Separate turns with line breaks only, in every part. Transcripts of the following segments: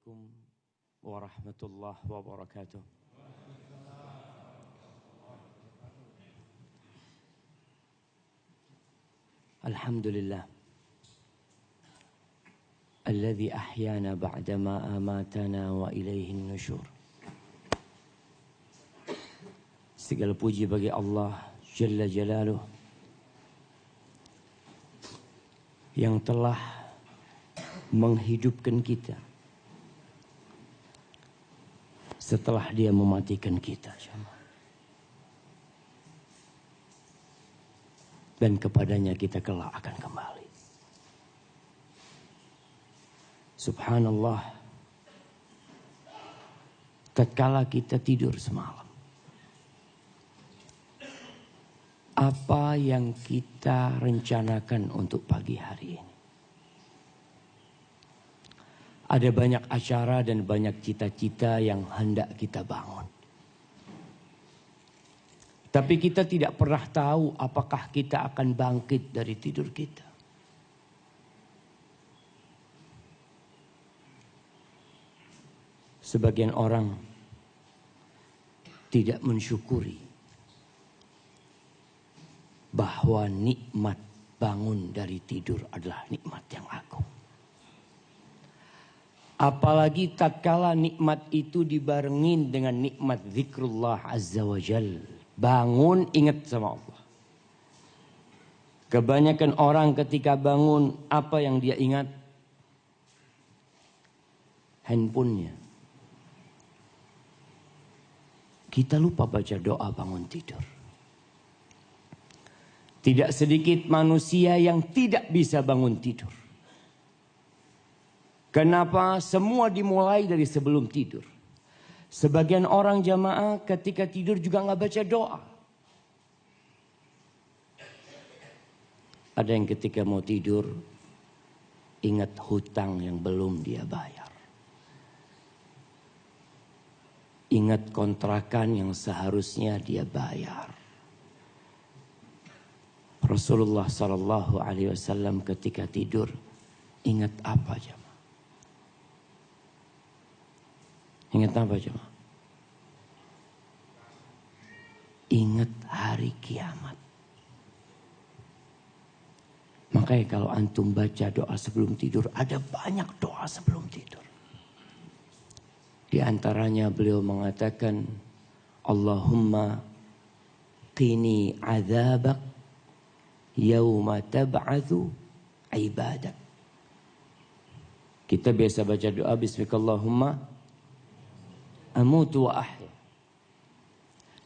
Assalamualaikum warahmatullahi wabarakatuh. Alhamdulillah alladzi ahyana ba'dama amatana wa ilaihin nusyur. Segala puji bagi Allah Jalla Jalaluh yang telah menghidupkan kita setelah Dia mematikan kita. Dan kepadanya kita kelak akan kembali. Subhanallah. Tatkala kita tidur semalam, apa yang kita rencanakan untuk pagi hari ini? Ada banyak acara dan banyak cita-cita yang hendak kita bangun. Tapi kita tidak pernah tahu apakah kita akan bangkit dari tidur kita. Sebagian orang tidak mensyukuri bahwa nikmat bangun dari tidur adalah nikmat yang agung. Apalagi tatkala nikmat itu dibarengin dengan nikmat zikrullah azza wa jalla. Bangun ingat sama Allah. Kebanyakan orang ketika bangun apa yang dia ingat? Handphonenya. Kita lupa baca doa bangun tidur. Tidak sedikit manusia yang tidak bisa bangun tidur. Kenapa? Semua dimulai dari sebelum tidur. Sebagian orang jamaah ketika tidur juga nggak baca doa. Ada yang ketika mau tidur ingat hutang yang belum dia bayar. Ingat kontrakan yang seharusnya dia bayar. Rasulullah Sallallahu Alaihi Wasallam ketika tidur ingat apa jemaah? Ingat apa coba? Ingat hari kiamat. Makanya kalau antum baca doa sebelum tidur, ada banyak doa sebelum tidur. Di antaranya beliau mengatakan, Allahumma qini azabak yawma tab'atsu ibadak. Kita biasa baca doa bismillahirrahmanirrahim. Amutu wa ahya.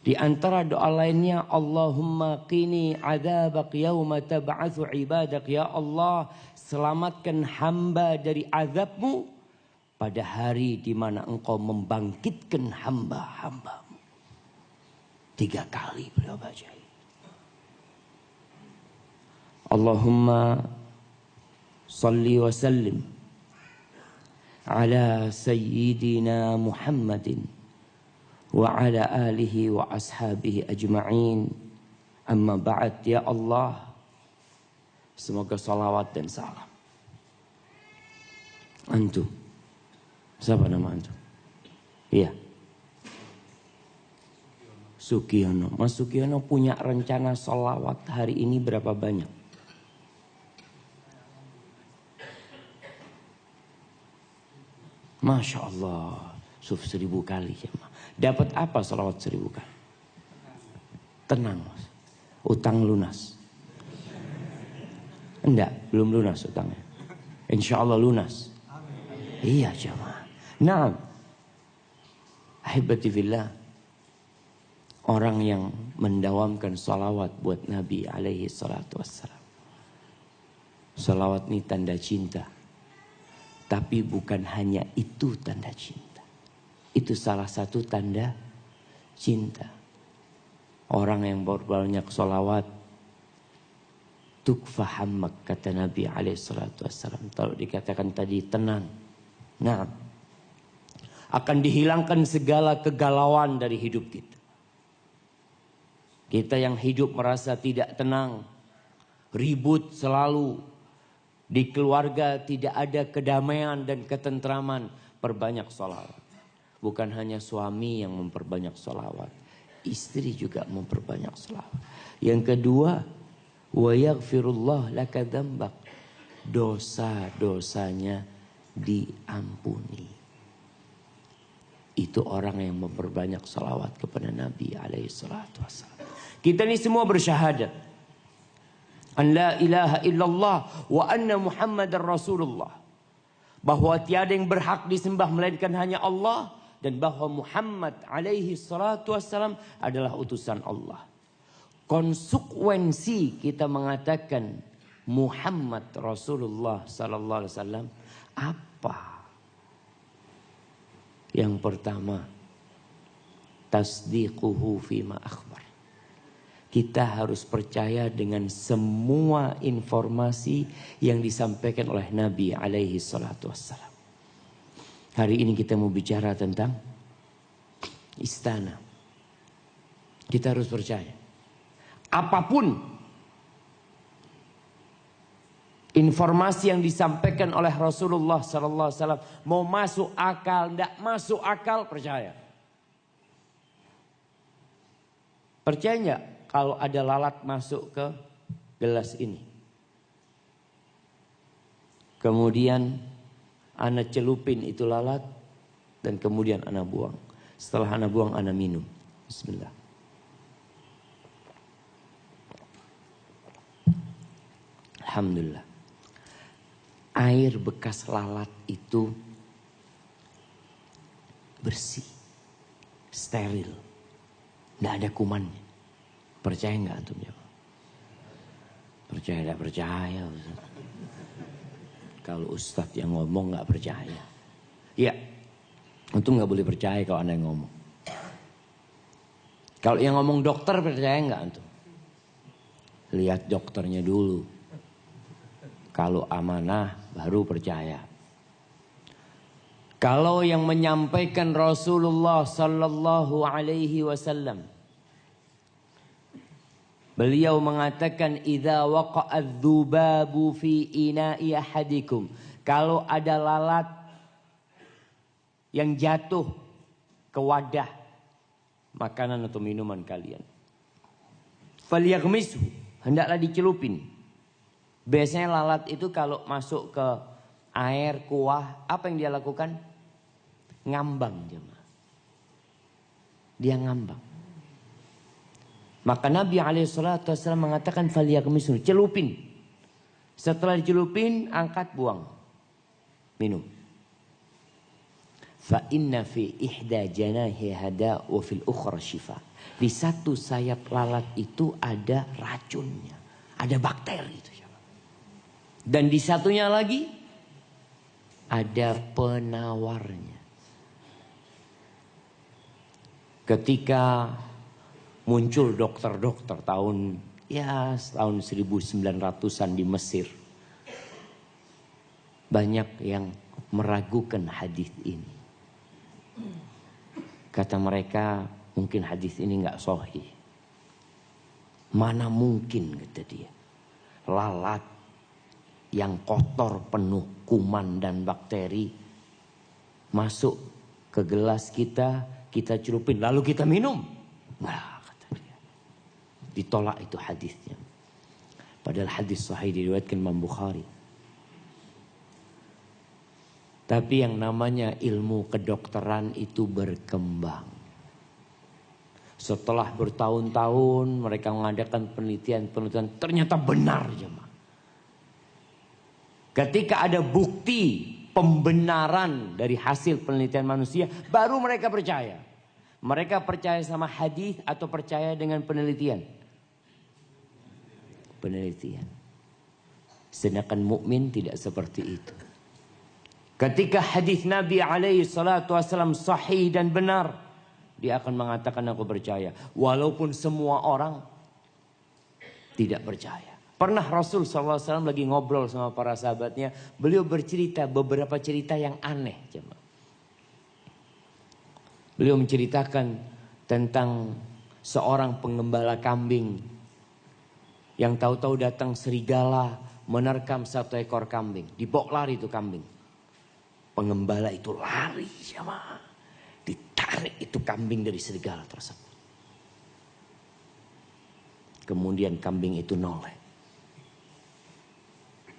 Di antara doa lainnya, Allahumma qini adzabak yauma tab'atsu ibadak. Ya Allah, selamatkan hamba dari azabmu pada hari di mana engkau membangkitkan hamba-hambamu. 3 kali beliau baca. Allahumma salli wa sallim ala sayyidina Muhammadin wa ala alihi wa ashabihi ajma'in. Amma ba'd. Ya Allah, semoga salawat dan salam. Antum, siapa nama antum? Iya, Sukiono. Mas Sukiono punya rencana salawat hari ini berapa banyak? Masya Allah, 1000 kali. Dapat apa salawat 1000 kali? Tenang, Mas. Utang lunas. Enggak, belum lunas utangnya. Insya Allah lunas. Iya jemaah. Nah, ahibati fillah, orang yang mendawamkan salawat buat Nabi alaihi salatu wassalam. Salawat ini tanda cinta. Tapi bukan hanya itu tanda cinta. Itu salah satu tanda cinta. Orang yang berbanyak sholawat, tukfa hammak, kata Nabi SAW. Kalau dikatakan tadi tenang. Nah, akan dihilangkan segala kegalauan dari hidup kita. Kita yang hidup merasa tidak tenang, ribut selalu. Di keluarga tidak ada kedamaian dan ketentraman. perbanyak sholawat. Bukan hanya suami yang memperbanyak sholawat, istri juga memperbanyak sholawat. Yang kedua, wa yaghfirullah laka dzambak, dosa-dosanya diampuni. Itu orang yang memperbanyak sholawat kepada Nabi alaihi salatu wassalam. Kita ini semua bersyahadat an la ilaha illallah wa anna muhammadar rasulullah, bahwa tiada yang berhak disembah melainkan hanya Allah, dan bahwa Muhammad alaihi salatu wassalam adalah utusan Allah. Konsekuensi kita mengatakan Muhammad Rasulullah sallallahu alaihi wasallam apa? Yang pertama, tasdiquhu fima akhbar. Kita harus percaya dengan semua informasi yang disampaikan oleh Nabi alaihi salatu wassalam. Hari ini kita mau bicara tentang istana. Kita harus percaya. Apapun informasi yang disampaikan oleh Rasulullah sallallahu alaihi wasallam, mau masuk akal, tidak masuk akal, percaya. Percaya enggak kalau ada lalat masuk ke gelas ini? Kemudian ana celupin itu lalat dan kemudian ana buang. Setelah ana buang ana minum. Bismillah. Alhamdulillah. Air bekas lalat itu bersih, steril, tidak ada kumannya. Percaya nggak antum ya? Percaya tidak percaya? Kalau ustadz yang ngomong nggak percaya, ya, antum nggak boleh percaya kalau anda yang ngomong. Kalau yang ngomong dokter percaya nggak antum? Lihat dokternya dulu. Kalau amanah baru percaya. Kalau yang menyampaikan Rasulullah sallallahu alaihi wasallam, beliau mengatakan idza waqa'adz dzubabu fi ina'i ahadikum, kalau ada lalat yang jatuh ke wadah makanan atau minuman kalian, falyaghmishu, hendaklah dicelupin. Biasanya lalat itu kalau masuk ke air, kuah, apa yang dia lakukan? Ngambang jemaah. Dia ngambang. Maka Nabi SAW mengatakan falyaghmishu, celupin. Setelah dicelupin, angkat, buang. Minum. Fa inna fi ihda janahi hada wa fil ukhra shifa. Di satu sayap lalat itu ada racunnya, ada bakteri itu. Dan di satunya lagi ada penawarnya. Ketika muncul dokter-dokter tahun 1900-an di Mesir, banyak yang meragukan hadis ini. Kata mereka, mungkin hadis ini nggak sahih. Mana mungkin, kata dia, lalat yang kotor penuh kuman dan bakteri masuk ke gelas kita, kita celupin lalu kita minum. Nah, kata dia. Ditolak itu hadisnya. Padahal hadis sahih diriwayatkan Imam Bukhari. Tapi yang namanya ilmu kedokteran itu berkembang. Setelah bertahun-tahun mereka mengadakan penelitian-penelitian, ternyata benar jemaah. Ketika ada bukti pembenaran dari hasil penelitian manusia, baru mereka percaya. Mereka percaya sama hadis atau percaya dengan penelitian? Penelitian. Sedangkan mukmin tidak seperti itu. Ketika hadis Nabi alaihi salatu wasallam sahih dan benar, dia akan mengatakan aku percaya. Walaupun semua orang tidak percaya. Pernah Rasul SAW lagi ngobrol sama para sahabatnya. Beliau bercerita beberapa cerita yang aneh. Beliau menceritakan tentang seorang pengembala kambing. Yang tahu-tahu datang serigala menerkam satu ekor kambing. Dibok lari itu kambing. Pengembala itu lari jamaah. Ditarik itu kambing dari serigala tersebut. Kemudian kambing itu noleh.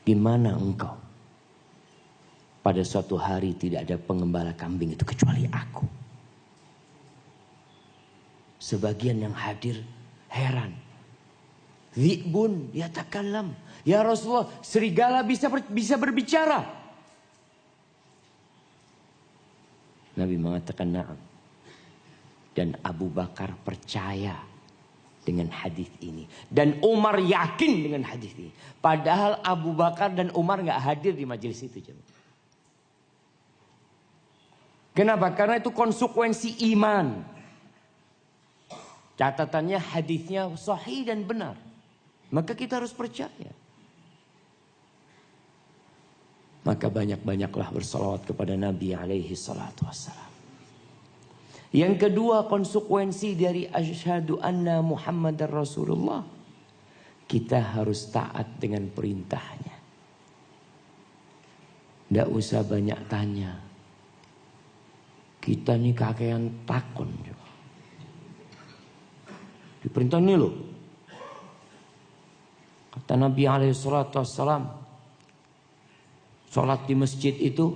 Gimana engkau? Pada suatu hari tidak ada pengembala kambing itu kecuali aku. Sebagian yang hadir heran. Dhi'bun yatakallam. Ya Rasulullah, serigala bisa berbicara. Nabi mengatakan na'am. Dan Abu Bakar percaya dengan hadis ini. Dan Umar yakin dengan hadis ini. Padahal Abu Bakar dan Umar gak hadir di majelis itu. Kenapa? Karena itu konsekuensi iman. Catatannya hadisnya sahih dan benar. Maka kita harus percaya. Maka banyak-banyaklah bersalawat kepada Nabi alaihi salatu wassalam. Yang kedua, konsekuensi dari asyhadu anna Muhammadar Rasulullah. Kita harus taat dengan perintahnya. Tidak usah banyak tanya. Kita nih kakean takon. Diperintah ini loh. Kata Nabi alaihi salatu wassalam. Sholat di masjid itu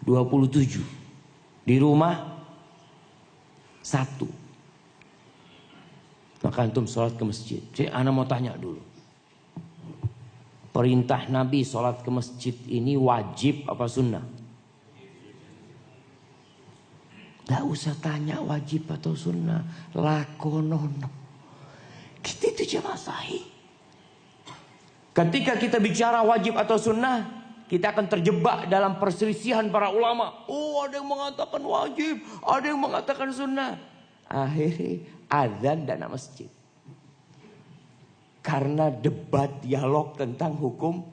27. Di rumah 1. Maka antum sholat ke masjid. Jadi ana mau tanya dulu. Perintah Nabi sholat ke masjid ini wajib apa sunnah? Gak usah tanya wajib atau sunnah. Lakonono. Kita itu jamaah sahih. Ketika kita bicara wajib atau sunnah, kita akan terjebak dalam perselisihan para ulama. Oh, ada yang mengatakan wajib, ada yang mengatakan sunnah. Akhirnya azan dan masjid. Karena debat dialog tentang hukum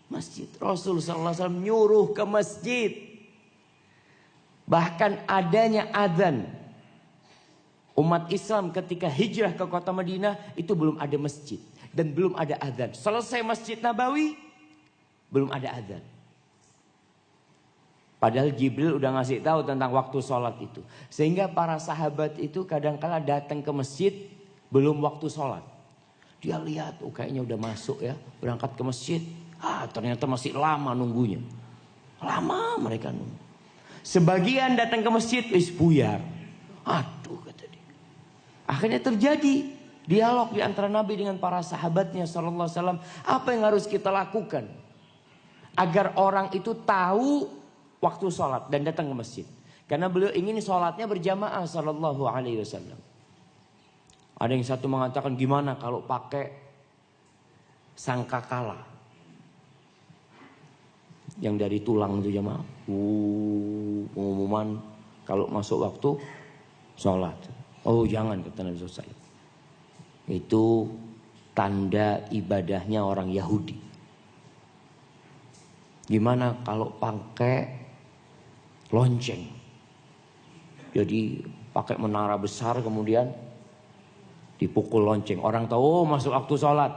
masjid. Rasulullah SAW nyuruh ke masjid. Bahkan adanya azan. Umat Islam ketika hijrah ke kota Madinah itu belum ada masjid. Dan belum ada azan. Selesai Masjid Nabawi, belum ada azan. Padahal Jibril udah ngasih tahu tentang waktu sholat itu. Sehingga para sahabat itu kadang-kala datang ke masjid, belum waktu sholat. Dia lihat, oh kayaknya udah masuk ya, berangkat ke masjid. Ternyata masih lama nunggunya. Lama mereka nunggu. Sebagian datang ke masjid, buyar. Aduh, kata dia. Akhirnya terjadi dialog di antara Nabi dengan para sahabatnya sallallahu alaihi wasallam. Apa yang harus kita lakukan agar orang itu tahu waktu sholat dan datang ke masjid? Karena beliau ingin sholatnya berjamaah sallallahu alaihi wasallam. Ada yang satu mengatakan, gimana kalau pakai sangkakala yang dari tulang itu jamaah. Pengumuman kalau masuk waktu sholat. Oh jangan, kata Nabi SAW. Itu tanda ibadahnya orang Yahudi. Gimana kalau pakai lonceng? Jadi pakai menara besar kemudian dipukul lonceng. Orang tahu oh, masuk waktu sholat.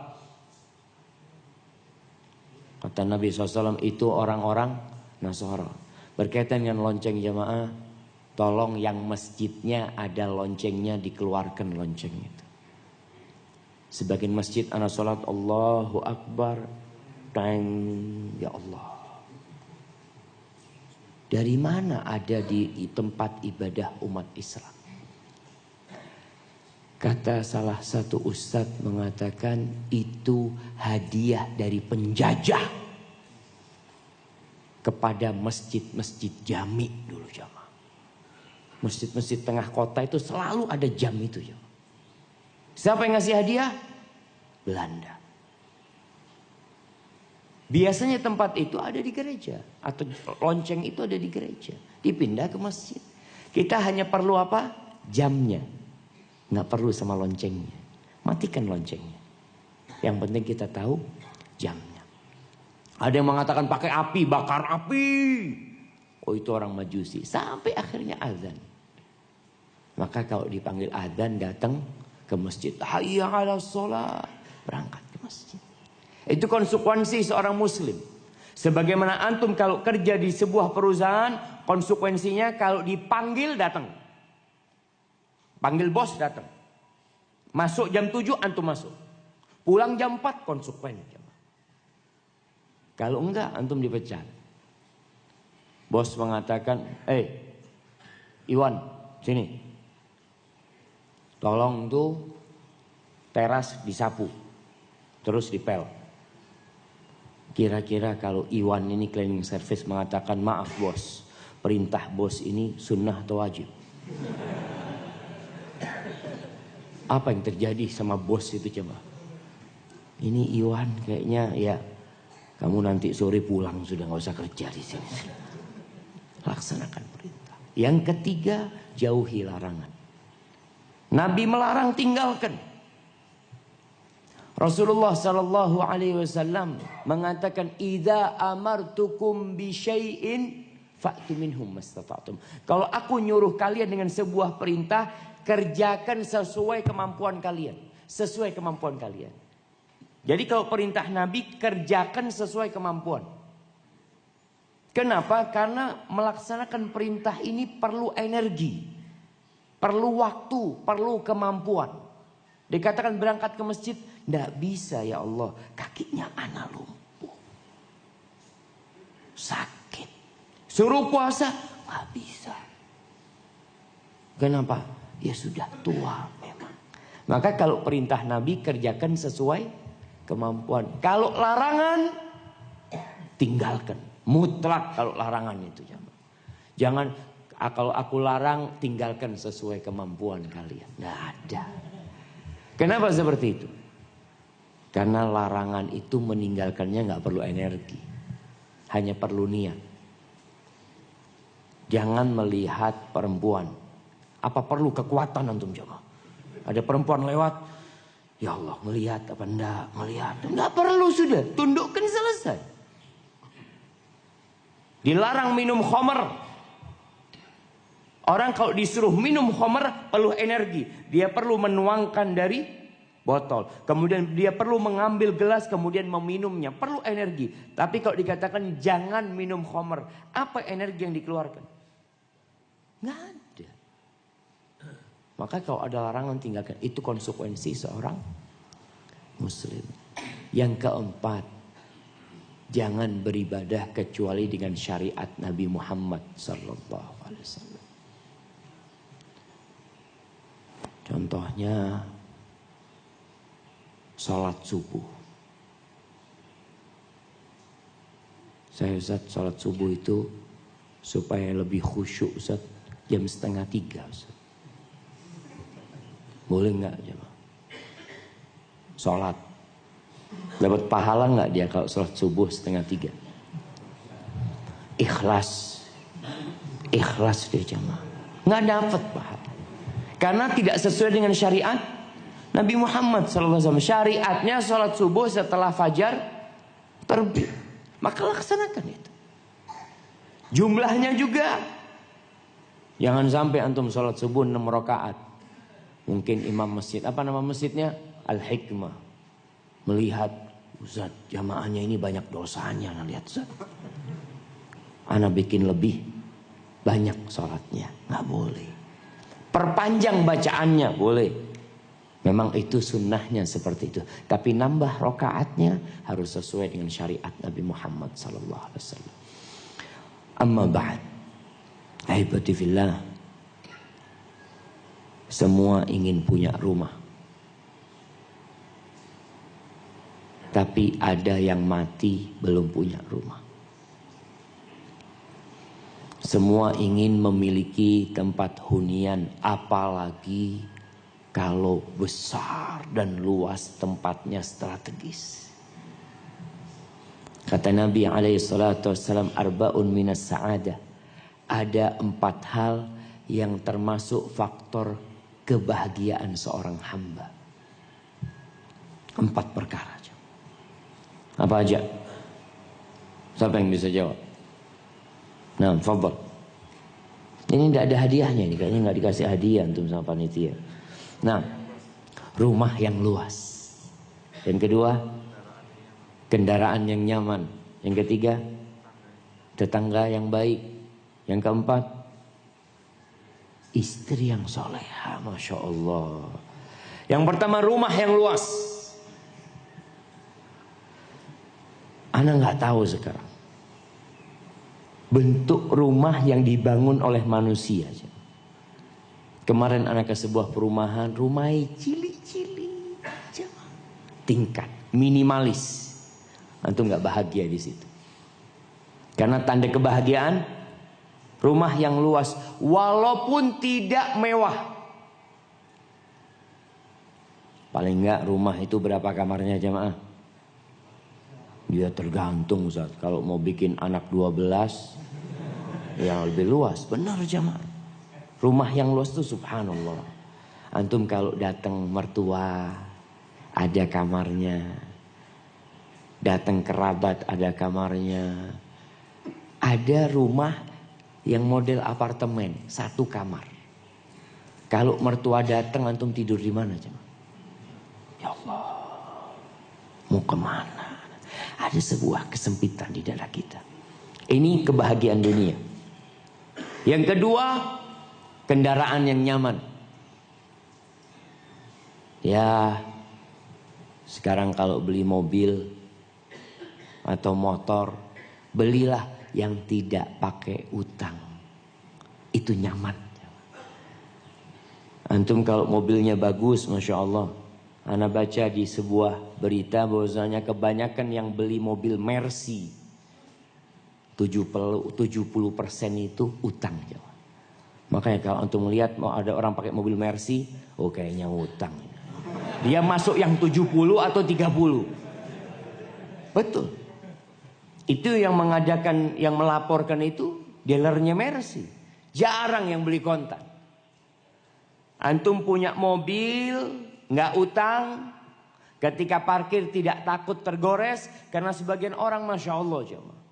Kata Nabi SAW itu orang-orang Nasara. Berkaitan dengan lonceng jamaah, tolong yang masjidnya ada loncengnya dikeluarkan lonceng itu. Sebagian masjid anak sholat Allahu Akbar. Tang, ya Allah. Dari mana ada di tempat ibadah umat Islam? Kata salah satu ustadz mengatakan itu hadiah dari penjajah kepada masjid-masjid jami dulu jamaah. Masjid-masjid tengah kota itu selalu ada jam itu jamaah. Siapa yang ngasih hadiah? Belanda. Biasanya tempat itu ada di gereja. Atau lonceng itu ada di gereja. Dipindah ke masjid. Kita hanya perlu apa? Jamnya. Nggak perlu sama loncengnya. Matikan loncengnya. Yang penting kita tahu jamnya. Ada yang mengatakan pakai api, bakar api. Oh itu orang Majusi. Sampai akhirnya azan. Maka kalau dipanggil azan datang ke masjid. Hayya 'alas shalah. Berangkat ke masjid. Itu konsekuensi seorang muslim. Sebagaimana antum kalau kerja di sebuah perusahaan, konsekuensinya kalau dipanggil datang. Panggil bos datang. Masuk jam 7 antum masuk. Pulang jam 4 konsekuen. Kalau enggak antum dipecat. Bos mengatakan, Iwan, sini. Tolong tuh teras disapu. Terus dipel. Kira-kira kalau Iwan ini cleaning service mengatakan, maaf bos, perintah bos ini sunnah atau wajib? Apa yang terjadi sama bos itu coba? Ini Iwan kayaknya ya, kamu nanti sore pulang sudah nggak usah kerja di sini. Laksanakan perintah. Yang ketiga, jauhi larangan. Nabi melarang, tinggalkan. Rasulullah sallallahu alaihi wasallam mengatakan, "Idza amartukum bi syai'in fa'tu minhum mastata'tum." Kalau aku nyuruh kalian dengan sebuah perintah, kerjakan sesuai kemampuan kalian, sesuai kemampuan kalian. Jadi kalau perintah Nabi, kerjakan sesuai kemampuan. Kenapa? Karena melaksanakan perintah ini perlu energi, perlu waktu, perlu kemampuan. Dikatakan berangkat ke masjid, tidak bisa ya Allah, kakinya anak lumpuh, sakit. Suruh puasa, nggak bisa. Kenapa? Ya sudah tua memang. Maka kalau perintah Nabi, kerjakan sesuai kemampuan. Kalau larangan, tinggalkan. Mutlak kalau larangan itu. Jangan kalau aku larang, tinggalkan sesuai kemampuan kalian. Nggak ada. Kenapa seperti itu? Karena larangan itu meninggalkannya nggak perlu energi, hanya perlu niat. Jangan melihat perempuan. Apa perlu kekuatan antum coba? Ada perempuan lewat, ya Allah melihat apa enggak? Melihat, enggak perlu sudah, tundukkan selesai. Dilarang minum khamar. Orang kalau disuruh minum khamar perlu energi. Dia perlu menuangkan dari botol. Kemudian dia perlu mengambil gelas kemudian meminumnya. Perlu energi. Tapi kalau dikatakan jangan minum khamar, apa energi yang dikeluarkan? Nggak ada. Maka kalau ada larangan tinggalkan. Itu konsekuensi seorang muslim. Yang keempat, jangan beribadah kecuali dengan syariat Nabi Muhammad SAW. Contohnya sholat subuh. Saya Ustaz, sholat subuh itu supaya lebih khusyuk Ustaz, jam 2:30 Ustaz. Boleh nggak jemaah? Sholat dapat pahala nggak dia kalau sholat subuh 2:30? Ikhlas dia jemaah, nggak dapat pahala. Karena tidak sesuai dengan syariat Nabi Muhammad SAW. Syariatnya sholat subuh setelah fajar terbit. Maka laksanakan itu. Jumlahnya juga. Jangan sampai antum sholat subuh 6 rakaat. Mungkin imam masjid, apa nama masjidnya? Al-Hikmah. Melihat, Ustaz jamaahnya ini banyak dosanya. Nah, lihat Ustaz, ana bikin lebih banyak sholatnya. Nggak boleh. Perpanjang bacaannya boleh. Memang itu sunnahnya seperti itu. Tapi nambah rokaatnya harus sesuai dengan syariat Nabi Muhammad SAW. Amma ba'd. Ahibati fillah. Semua ingin punya rumah. Tapi ada yang mati belum punya rumah. Semua ingin memiliki tempat hunian, apalagi kalau besar dan luas tempatnya strategis. Kata Nabi SAW, arba'un minas sa'adah. Ada 4 hal yang termasuk faktor kebahagiaan seorang hamba. 4 perkara. Apa aja? Siapa yang bisa jawab? Nah, fadhal. Ini tidak ada hadiahnya nih, kayaknya nggak dikasih hadiah antum sama panitia. Nah, rumah yang luas. Yang kedua, kendaraan yang nyaman. Yang ketiga, tetangga yang baik. Yang keempat, istri yang soleha. Masya Allah. Yang pertama, rumah yang luas. Ana nggak tahu sekarang bentuk rumah yang dibangun oleh manusia. Kemarin anak ke sebuah perumahan, rumahnya cili-cili, tingkat minimalis. Antum nggak bahagia di situ. Karena tanda kebahagiaan, rumah yang luas, walaupun tidak mewah. Paling nggak rumah itu berapa kamarnya jamaah? Dia tergantung Ustaz. Kalau mau bikin anak 12, yang lebih luas. Benar jamaah. Rumah yang luas itu subhanallah. Antum kalau datang mertua, ada kamarnya. Datang kerabat, ada kamarnya. Ada rumah yang model apartemen, 1 kamar. Kalau mertua datang, antum tidur di mana jemaah? Ya Allah, mau kemana? Ada sebuah kesempitan di dada kita. Ini kebahagiaan dunia. Yang kedua, kendaraan yang nyaman. Ya, sekarang kalau beli mobil atau motor, belilah yang tidak pakai utang. Itu nyaman. Antum kalau mobilnya bagus, Masya Allah. Ana baca di sebuah berita bahwasanya kebanyakan yang beli mobil Mercy 70% itu utang. Makanya kalau antum melihat mau ada orang pakai mobil Mercy, oh kayaknya utang. Dia masuk yang 70 atau 30. Betul. Itu yang mengadakan, yang melaporkan itu dealernya Mercy. Jarang yang beli kontan. Antum punya mobil, nggak utang, ketika parkir tidak takut tergores, karena sebagian orang Masya Allah jemaah,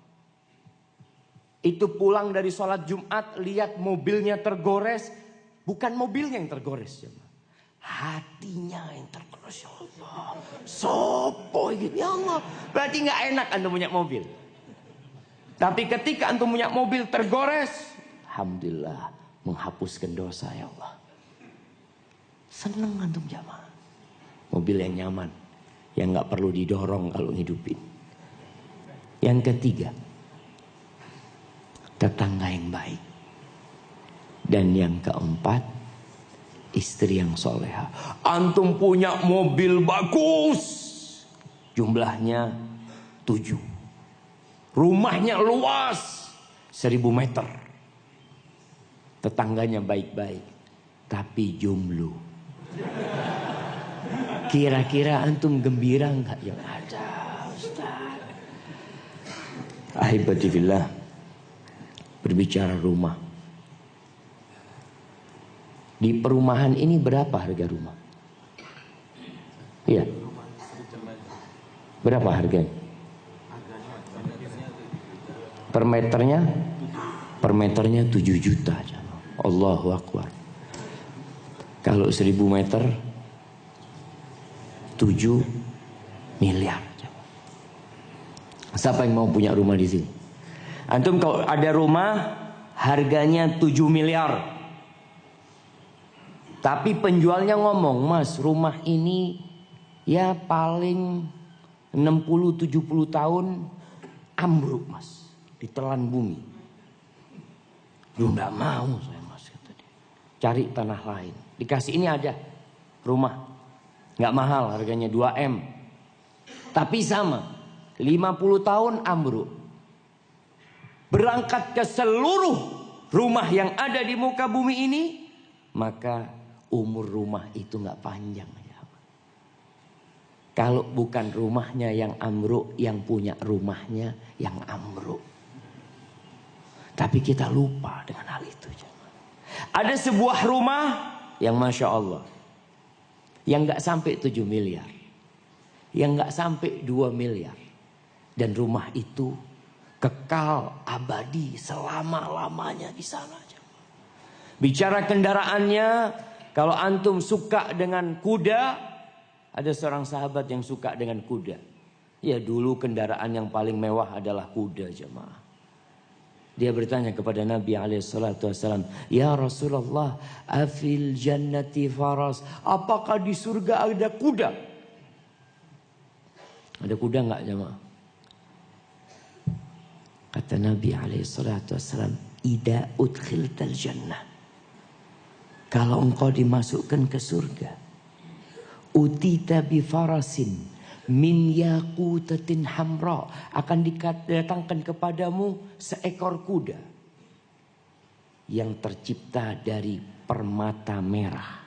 itu pulang dari sholat Jumat lihat mobilnya tergores, bukan mobilnya yang tergores jemaah, hatinya yang tergores. Ya Allah, sopo gitu ya Allah, berarti nggak enak antum punya mobil. Tapi ketika antum punya mobil tergores, alhamdulillah menghapuskan dosa ya Allah. Seneng antum jamaah. Mobil yang nyaman, yang nggak perlu didorong kalau ngidupin. Yang ketiga, tetangga yang baik. Dan yang keempat, istri yang soleha. Antum punya mobil bagus, jumlahnya 7. Rumahnya luas 1000 meter. Tetangganya baik-baik, tapi jomblo. Kira-kira antum gembira enggak? Ya ada Ustaz. Ahibatifillah, berbicara rumah. Di perumahan ini berapa harga rumah? Iya. Berapa harganya? Per meternya 7 juta. Allahu Akbar. Kalau 1000 meter 7 miliar. Siapa yang mau punya rumah di sini? Antum kalau ada rumah harganya 7 miliar. Tapi penjualnya ngomong, "Mas, rumah ini ya paling 60-70 tahun ambruk, Mas. Ditelan bumi." Lu enggak mau saya, Mas, kata dia. Cari tanah lain. Dikasih ini ada rumah. Nggak mahal, harganya 2 M. Tapi sama, 50 tahun ambruk. Berangkat ke seluruh rumah yang ada di muka bumi ini, maka umur rumah itu nggak panjang. Kalau bukan rumahnya yang ambruk, yang punya rumahnya yang ambruk. Tapi kita lupa dengan hal itu. Ada sebuah rumah yang Masya Allah, yang gak sampai 7 miliar. Yang gak sampai 2 miliar. Dan rumah itu kekal abadi selama-lamanya di sana. Bicara kendaraannya, kalau antum suka dengan kuda, ada seorang sahabat yang suka dengan kuda. Ya dulu kendaraan yang paling mewah adalah kuda jemaah. Dia bertanya kepada Nabi SAW, "Ya Rasulullah, afil jannati faras?" Apakah di surga ada kuda? Ada kuda enggak jemaah? Kata Nabi SAW, "Idza udkhiltal jannah." Kalau engkau dimasukkan ke surga, utita bi farasin min yaqutatin hamra, akan didatangkan kepadamu seekor kuda yang tercipta dari permata merah.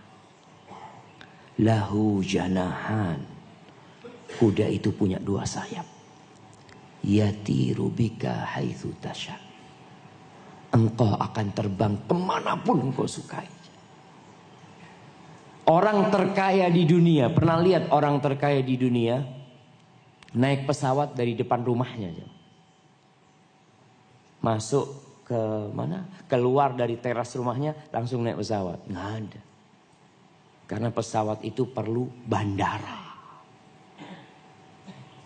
Lahu janahan, kuda itu punya 2 sayap. Yatiru bika haitsu tasha, engkau akan terbang kemanapun engkau sukai. Orang terkaya di dunia, pernah lihat orang terkaya di dunia naik pesawat dari depan rumahnya, masuk ke mana? Keluar dari teras rumahnya langsung naik pesawat? Nggak ada. Karena pesawat itu perlu bandara.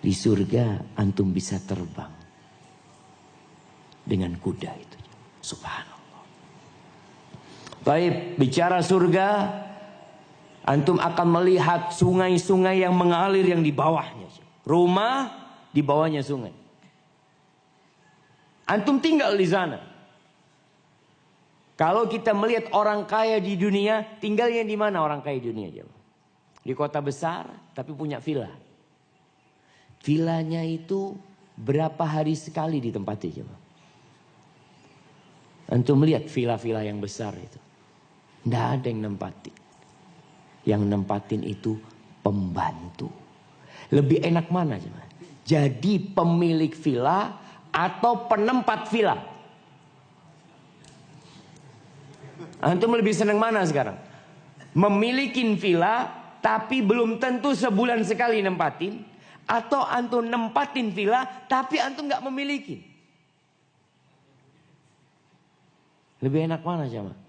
Di surga antum bisa terbang dengan kuda itu. Subhanallah. Baik, bicara surga, antum akan melihat sungai-sungai yang mengalir yang di bawahnya. Rumah di bawahnya sungai. Antum tinggal di sana. Kalau kita melihat orang kaya di dunia, tinggalnya di mana orang kaya di dunia? Di kota besar, tapi punya villa. Villanya itu berapa hari sekali ditempati? Antum melihat villa-villa yang besar itu. Tidak ada yang nempati. Yang nempatin itu pembantu. Lebih enak mana? Jadi pemilik villa atau penempat villa? Antum lebih senang mana sekarang? Memiliki villa tapi belum tentu sebulan sekali nempatin, atau antum nempatin villa tapi antum nggak memiliki? Lebih enak mana jemaah?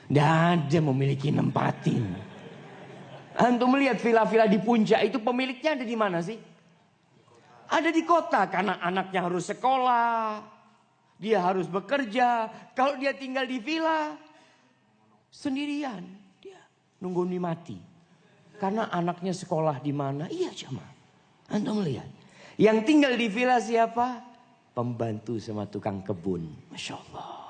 Tidak ada memiliki nempatin. Antum melihat villa-villa di puncak itu pemiliknya ada di mana sih? Ada di kota karena anaknya harus sekolah, dia harus bekerja. Kalau dia tinggal di villa sendirian, dia nunggu mati. Karena anaknya sekolah di mana? Iya jemaah. Antum lihat. Yang tinggal di villa siapa? Pembantu sama tukang kebun. Masya Allah.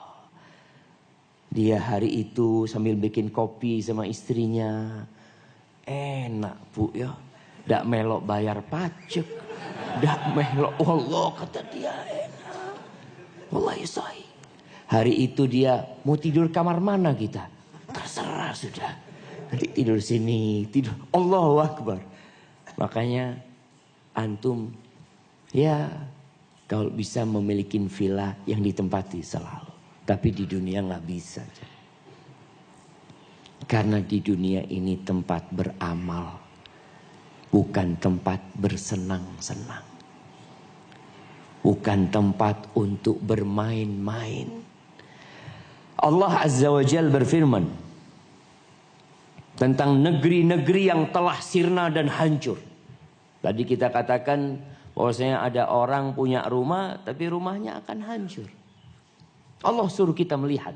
Dia hari itu sambil bikin kopi sama istrinya. Enak bu ya. Dak melok bayar pajak. Dak melok. Allah kata dia enak. Wallahi sahih. Hari itu dia mau tidur kamar mana kita? Terserah sudah. Nanti tidur sini, tidur. Allahu Akbar. Makanya antum ya kalau bisa memiliki villa yang ditempati selalu. Tapi di dunia nggak bisa. Karena di dunia ini tempat beramal. Bukan tempat bersenang-senang. Bukan tempat untuk bermain-main. Allah Azza wa Jalla berfirman tentang negeri-negeri yang telah sirna dan hancur. Tadi kita katakan bahwasanya ada orang punya rumah tapi rumahnya akan hancur. Allah suruh kita melihat.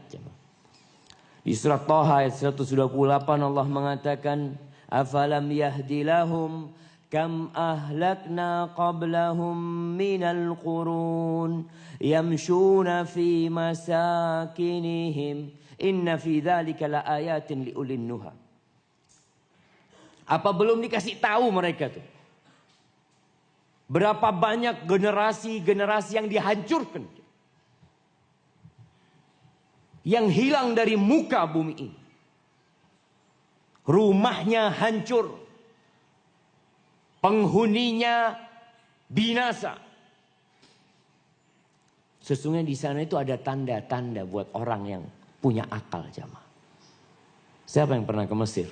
Di surat Thaha ayat 128 Allah mengatakan, "Afalam yahdi lahum kam ahlakna qablahum minal qurun yamshuna fi masakinihim inna fi dzalika laayatin liulin nuha." Apa belum dikasih tahu mereka tuh? Berapa banyak generasi-generasi yang dihancurkan. Yang hilang dari muka bumi ini. Rumahnya hancur. Penghuninya binasa. Sesungguhnya di sana itu ada tanda-tanda buat orang yang punya akal jamaah. Siapa yang pernah ke Mesir?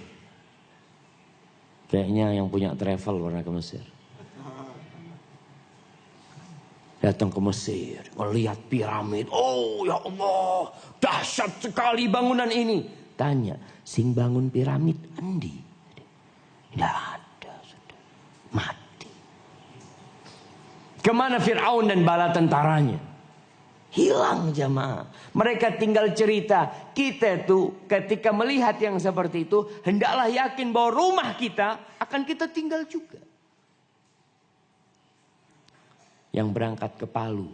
Kayaknya yang punya travel pernah ke Mesir. Datang ke Mesir, melihat piramid. Oh ya Allah, dahsyat sekali bangunan ini. Tanya, sing bangun piramid endi? Tidak ada. Sudah. Kemana Fir'aun dan bala tentaranya? Hilang jamaah. Mereka tinggal cerita. Kita tuh ketika melihat yang seperti itu, hendaklah yakin bahwa rumah kita akan kita tinggal juga. Yang berangkat ke Palu.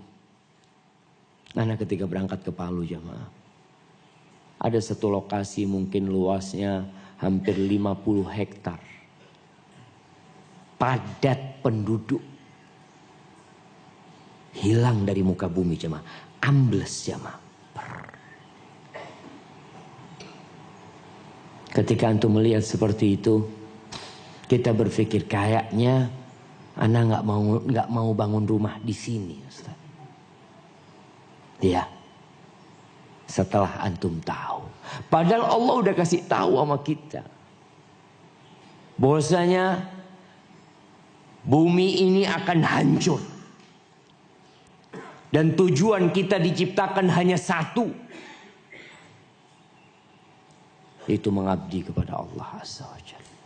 Nah, ketika berangkat ke Palu jamaah, ada satu lokasi mungkin luasnya hampir 50 hektar. Padat penduduk. Hilang dari muka bumi jemaah. Ambles jemaah. Ketika antum melihat seperti itu, kita berpikir kayaknya anak nggak mau bangun rumah di sini, Ustaz. Ya. Setelah antum tahu, padahal Allah udah kasih tahu sama kita, bahwasanya bumi ini akan hancur. Dan tujuan kita diciptakan hanya satu. Itu mengabdi kepada Allah Azza wa Jalla.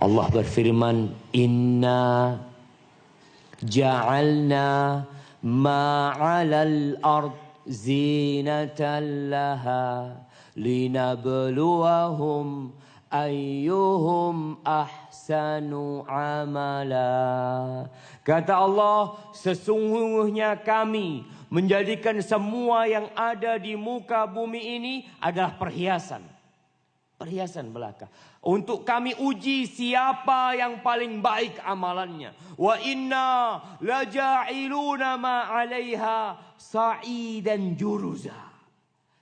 Allah berfirman, Inna ja'alna ma'alal ard zinatan laha linabluwahum ayyuhum ahsanu amala. Kata Allah, sesungguhnya kami menjadikan semua yang ada di muka bumi ini adalah perhiasan. Perhiasan belaka. Untuk kami uji siapa yang paling baik amalannya. Wa inna laja'iluna ma'alaiha sa'idan juruza.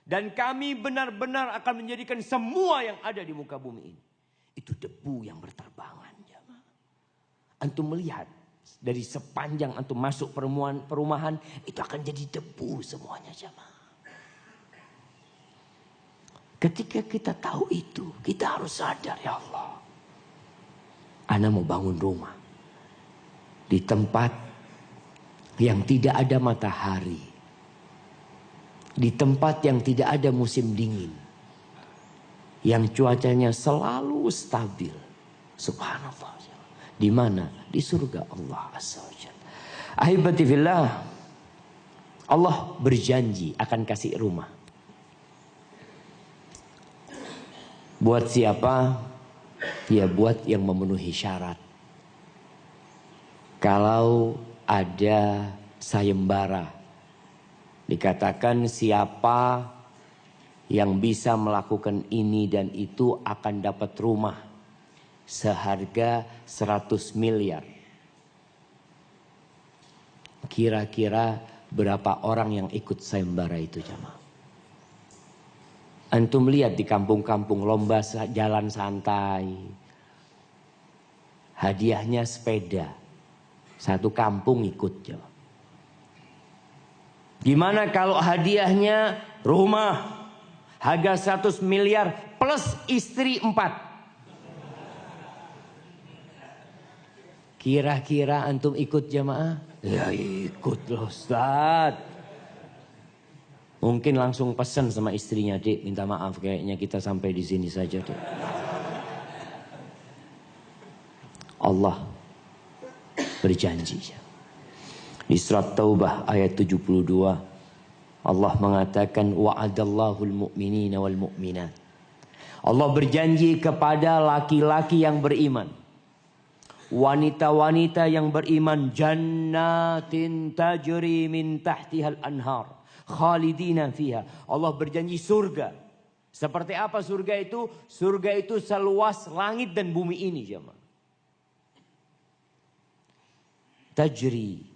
Dan kami benar-benar akan menjadikan semua yang ada di muka bumi ini. Itu debu yang berterbangan. Antum melihat. Dari sepanjang antum masuk perumahan itu akan jadi debu semuanya jamaah. Ketika kita tahu itu, kita harus sadar, ya Allah. Ana mau bangun rumah di tempat yang tidak ada matahari, di tempat yang tidak ada musim dingin, yang cuacanya selalu stabil. Subhanallah. Di mana? Di surga Allah Azza wa Jalla. Ahibati fillah, Allah berjanji akan kasih rumah. Buat siapa? Ya buat yang memenuhi syarat. Kalau ada sayembara, dikatakan siapa yang bisa melakukan ini dan itu akan dapat rumah seharga 100 miliar. Kira-kira berapa orang yang ikut sayembara itu jamaah? Antum lihat di kampung-kampung lomba jalan santai. Hadiahnya sepeda. Satu kampung ikut jamaah. Gimana kalau hadiahnya rumah harga 100 miliar plus istri 4? Kira-kira antum ikut jamaah? Ya ikut loh Ustaz. Mungkin langsung pesan sama istrinya, Dek, minta maaf kayaknya kita sampai di sini saja, Dek. Allah berjanji. Di surat Taubah ayat 72 Allah mengatakan wa'adallahul mu'minina wal mu'minat. Allah berjanji kepada laki-laki yang beriman, wanita-wanita yang beriman, jannatin tajri min tahtihal anhar khalidina fiha. Allah berjanji surga. Seperti apa surga itu? Surga itu seluas langit dan bumi ini jemaah. Tajri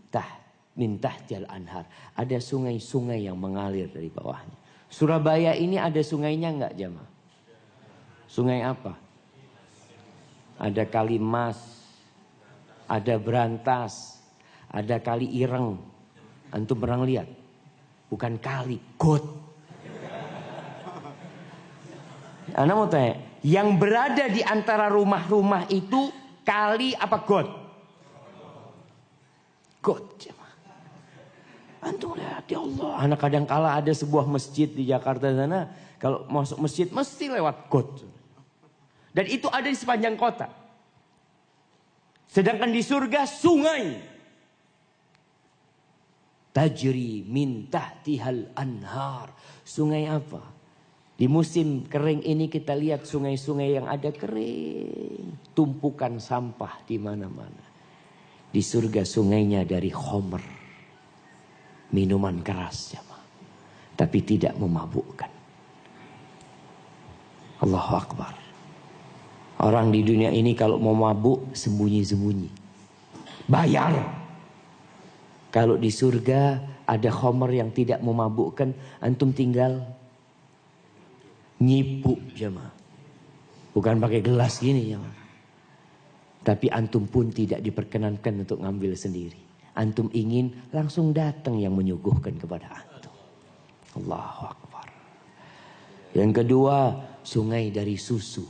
min tahtihal anhar. Ada sungai-sungai yang mengalir dari bawahnya. Surabaya ini ada sungainya enggak jemaah? Sungai apa? Ada Kali Mas, ada Berantas, ada Kali Ireng. Antum pernah lihat? Bukan kali, got. Ana mau tanya, yang berada di antara rumah-rumah itu kali apa got? Got. Antum lihat, ya Allah. Ana kadang kala ada sebuah masjid di Jakarta sana, kalau masuk masjid mesti lewat got. Dan itu ada di sepanjang kota. Sedangkan di surga sungai. Tajri min tahtihal anhar. Sungai apa? Di musim kering ini kita lihat sungai-sungai yang ada kering. Tumpukan sampah di mana-mana. Di surga sungainya dari khomer. Minuman keras jemaah. Tapi tidak memabukkan. Allahu Akbar. Orang di dunia ini kalau mau mabuk sembunyi-sembunyi. Bayar. Kalau di surga ada khomer yang tidak memabukkan, antum tinggal nyipu jemaah. Bukan pakai gelas gini jemaah. Tapi antum pun tidak diperkenankan untuk ngambil sendiri. Antum ingin langsung datang yang menyuguhkan kepada antum. Allahu Akbar. Yang kedua, sungai dari susu.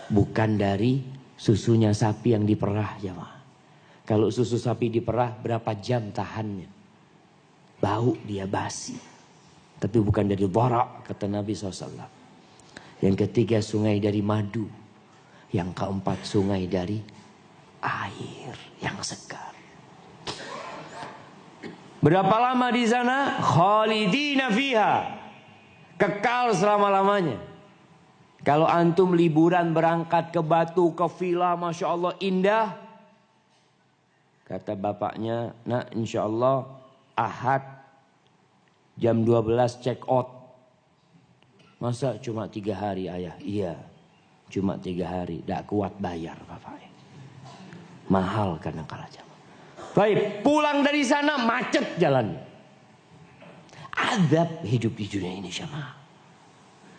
Bukan dari susunya sapi yang diperah jemaah. Kalau susu sapi diperah berapa jam tahannya? Bau dia basi. Tapi bukan dari dharak kata Nabi SAW. Yang ketiga sungai dari madu. Yang keempat sungai dari air yang segar. Berapa lama di sana? Khalidina fiha. Kekal selama-lamanya. Kalau antum liburan berangkat ke Batu, ke villa, Masya Allah indah. Kata bapaknya, nah insya Allah Ahad jam 12 check out. Masa cuma 3 hari ayah? Iya, cuma 3 hari. Tidak kuat bayar bapaknya. Mahal karena kalah jam. Baik, pulang dari sana macet jalannya. Azab hidup di dunia ini jemaah.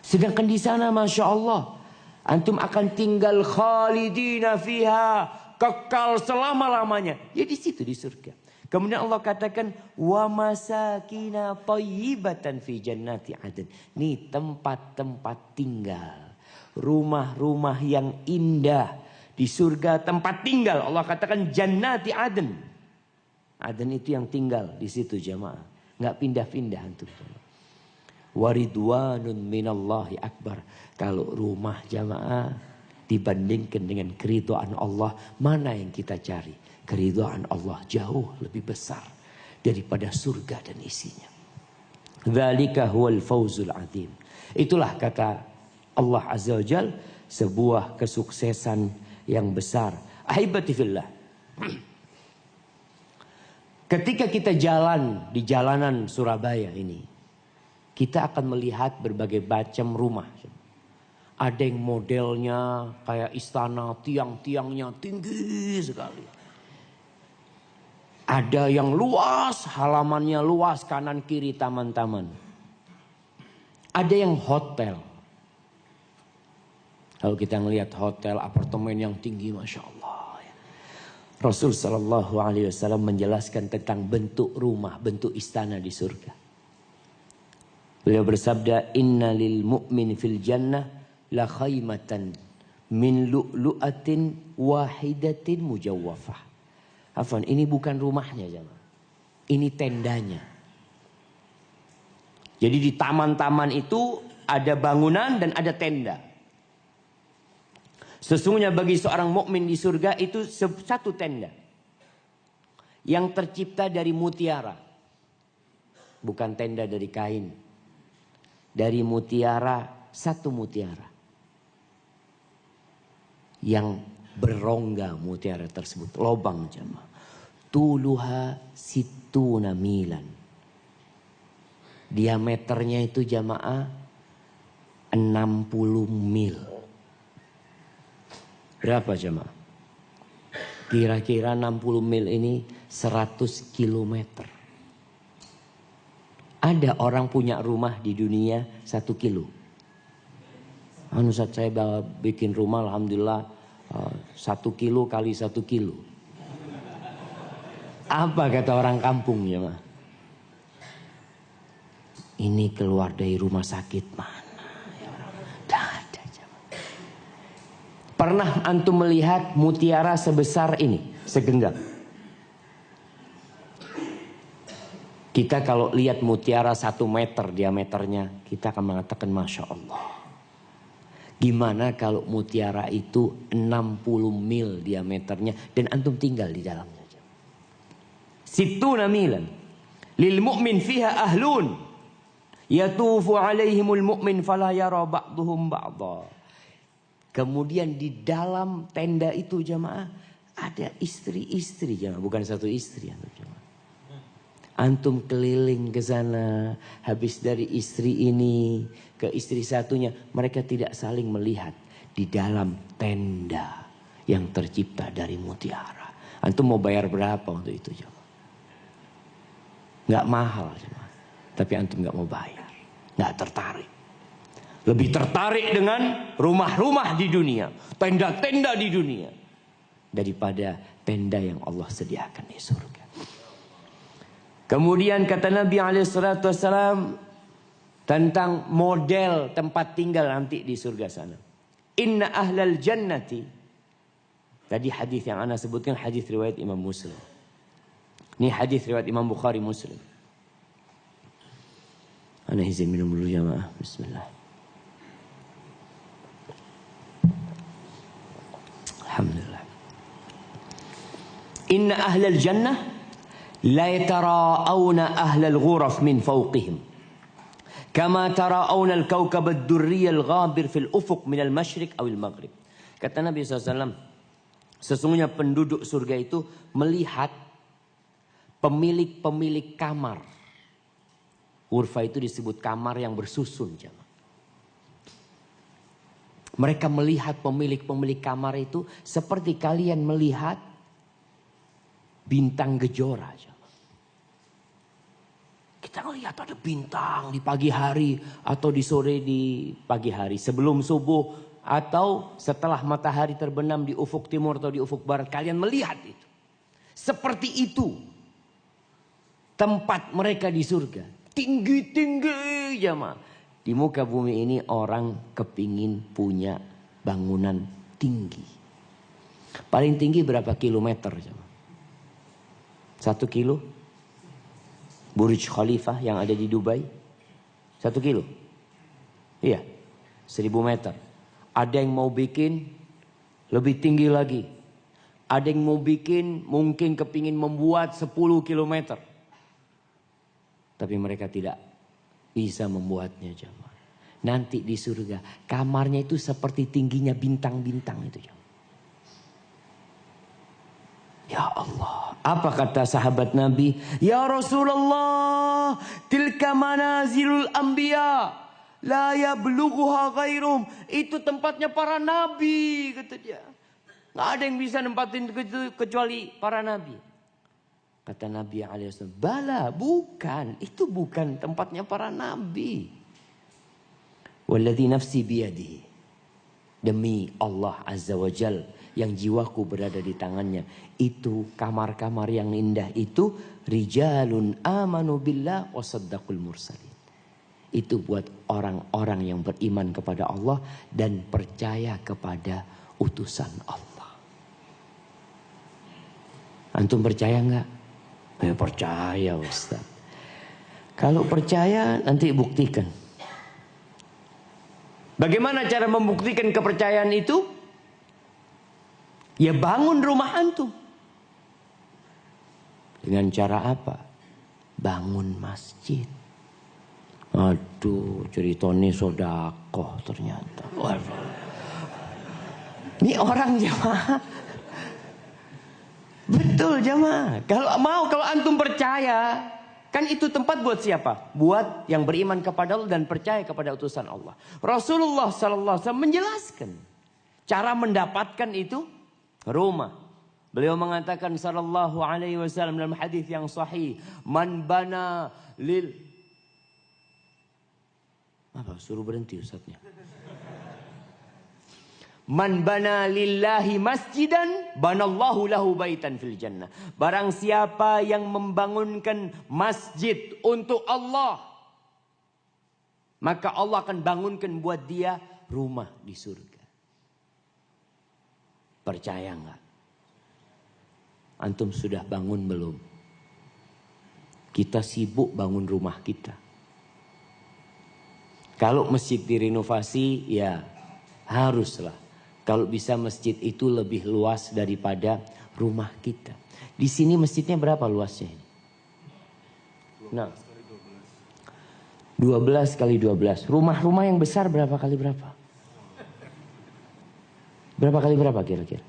Sedangkan di sana Masya Allah antum akan tinggal khalidina fiha, kekal selama-lamanya. Ya di situ di surga. Kemudian Allah katakan wa masakina thayyibatan fi jannati adn. Ini tempat-tempat tinggal, rumah-rumah yang indah di surga, tempat tinggal. Allah katakan jannati adn. Adn itu yang tinggal di situ jemaah, enggak pindah-pindah antum. Waridwanun minallahi akbar. Kalau rumah jamaah dibandingkan dengan keridhaan Allah, mana yang kita cari? Keridhaan Allah jauh lebih besar daripada surga dan isinya. Dzalika huwal fawzul azim. Itulah kata Allah Azza wa Jalla sebuah kesuksesan yang besar. Ahibati fillah. Ketika kita jalan di jalanan Surabaya ini, kita akan melihat berbagai macam rumah. Ada yang modelnya kayak istana, tiang-tiangnya tinggi sekali. Ada yang luas, halamannya luas, kanan kiri taman-taman. Ada yang hotel. Kalau kita melihat hotel, apartemen yang tinggi, Masya Allah. Rasul Sallallahu Alaihi Wasallam menjelaskan tentang bentuk rumah, bentuk istana di surga. Beliau bersabda, Inna lil mu'min fil jannah la khaymatan min lu'lu'atin wahidatin mujawwafah. Afwan, ini bukan rumahnya jemaah. Ini tendanya. Jadi di taman-taman itu ada bangunan dan ada tenda. Sesungguhnya bagi seorang mukmin di surga itu satu tenda yang tercipta dari mutiara. Bukan tenda dari kain. Dari mutiara, satu mutiara. Yang berongga mutiara tersebut. Lobang jemaah. Tuluha situna milan. Diameternya itu jamaah 60 mil. Berapa jemaah? Kira-kira 60 mil ini 100 kilometer. Ada orang punya rumah di dunia 1 kilo. Saat saya bikin rumah alhamdulillah 1 kilo kali 1 kilo. Apa kata orang kampung ya mah? Ini keluar dari rumah sakit mana? Tidak ada. Pernah antum melihat mutiara sebesar ini? Segenggam. Kita kalau lihat mutiara 1 meter diameternya, kita akan mengatakan Masya Allah. Gimana kalau mutiara itu 60 mil diameternya dan antum tinggal di dalamnya. sittuna milan. Lil mu'min fiha ahlun. Yatufu alaihimul mu'min fala yara ba'duhum ba'dha. Kemudian di dalam tenda itu jamaah ada istri-istri jamaah, bukan satu istri jamaah. Antum keliling ke sana, habis dari istri ini ke istri satunya, mereka tidak saling melihat di dalam tenda yang tercipta dari mutiara. Antum mau bayar berapa untuk itu jamaah? Nggak mahal jamaah, tapi antum nggak mau bayar, nggak tertarik. Lebih tertarik dengan rumah-rumah di dunia, tenda-tenda di dunia, daripada tenda yang Allah sediakan di surga. Kemudian kata Nabi SAW tentang model tempat tinggal nanti di surga sana. Inna ahlal jannati. Tadi hadis yang ana sebutkan hadis riwayat Imam Muslim. Ini hadis riwayat Imam Bukhari Muslim. Ana izin minum dulu jamaah. Bismillah. Alhamdulillah. Inna ahlal jannah la yatara'awna ahlal ghuraf min fawqihim. Kama tara'awna al-kawkab ad-durriy al-ghabir fil ufuq min al-masyriq aw al-maghrib. Kata Nabi SAW, sesungguhnya penduduk surga itu melihat pemilik-pemilik kamar. Ghurfa itu disebut kamar yang bersusun jamaah. Mereka melihat pemilik-pemilik kamar itu seperti kalian melihat bintang gejora. Kita melihat ada bintang di pagi hari atau di sore di pagi hari. Sebelum subuh atau setelah matahari terbenam di ufuk timur atau di ufuk barat. Kalian melihat itu. Seperti itu tempat mereka di surga. Tinggi-tinggi jamaah. Di muka bumi ini orang kepingin punya bangunan tinggi. Paling tinggi berapa kilometer? 1 kilo? Burj Khalifah yang ada di Dubai. 1 kilo? Iya. 1000 meter. Ada yang mau bikin lebih tinggi lagi. Ada yang mau bikin mungkin kepingin membuat 10 kilometer. Tapi mereka tidak bisa membuatnya jamaah. Nanti di surga kamarnya itu seperti tingginya bintang-bintang itu jamaah. Ya Allah, apa kata sahabat Nabi? Ya Rasulullah, tilka manazilul anbiya, la yablughuha ghairum. Itu tempatnya para nabi, kata dia. Nggak ada yang bisa nempatin itu kecuali para nabi. Kata Nabi SAW, bala, bukan. Itu bukan tempatnya para nabi. Walladhi nafsi biyadihi. Demi Allah Azza wa Jal, yang jiwaku berada di tangannya. Itu kamar-kamar yang indah itu. Rijalun amanu billah wa saddaqul mursalin. Itu buat orang-orang yang beriman kepada Allah dan percaya kepada utusan Allah. Antum percaya enggak? Ya percaya Ustaz. Kalau percaya nanti buktikan. Bagaimana cara membuktikan kepercayaan itu? Ya bangun rumah antum. Dengan cara apa? Bangun masjid. Aduh, ceritanya sodakoh ternyata. Waduh. Ini orang jamaah. Betul jamaah. Kalau antum percaya, kan itu tempat buat siapa? Buat yang beriman kepada Allah dan percaya kepada utusan Allah. Rasulullah SAW menjelaskan cara mendapatkan itu rumah. Beliau mengatakan sallallahu alaihi wasallam dalam hadis yang sahih, man bana lil apa suruh berhenti ustaznya. Man bana lillahi masjidan banallahu lahu baitan fil jannah. Barang siapa yang membangunkan masjid untuk Allah, maka Allah akan bangunkan buat dia rumah di surga. Percaya enggak? Antum sudah bangun belum? Kita sibuk bangun rumah kita. Kalau masjid direnovasi, ya haruslah Kalau bisa masjid itu lebih luas daripada rumah kita. Di sini masjidnya berapa luasnya? Nah, 12 kali 12. Rumah-rumah yang besar berapa kali berapa? Berapa kali berapa kira-kira?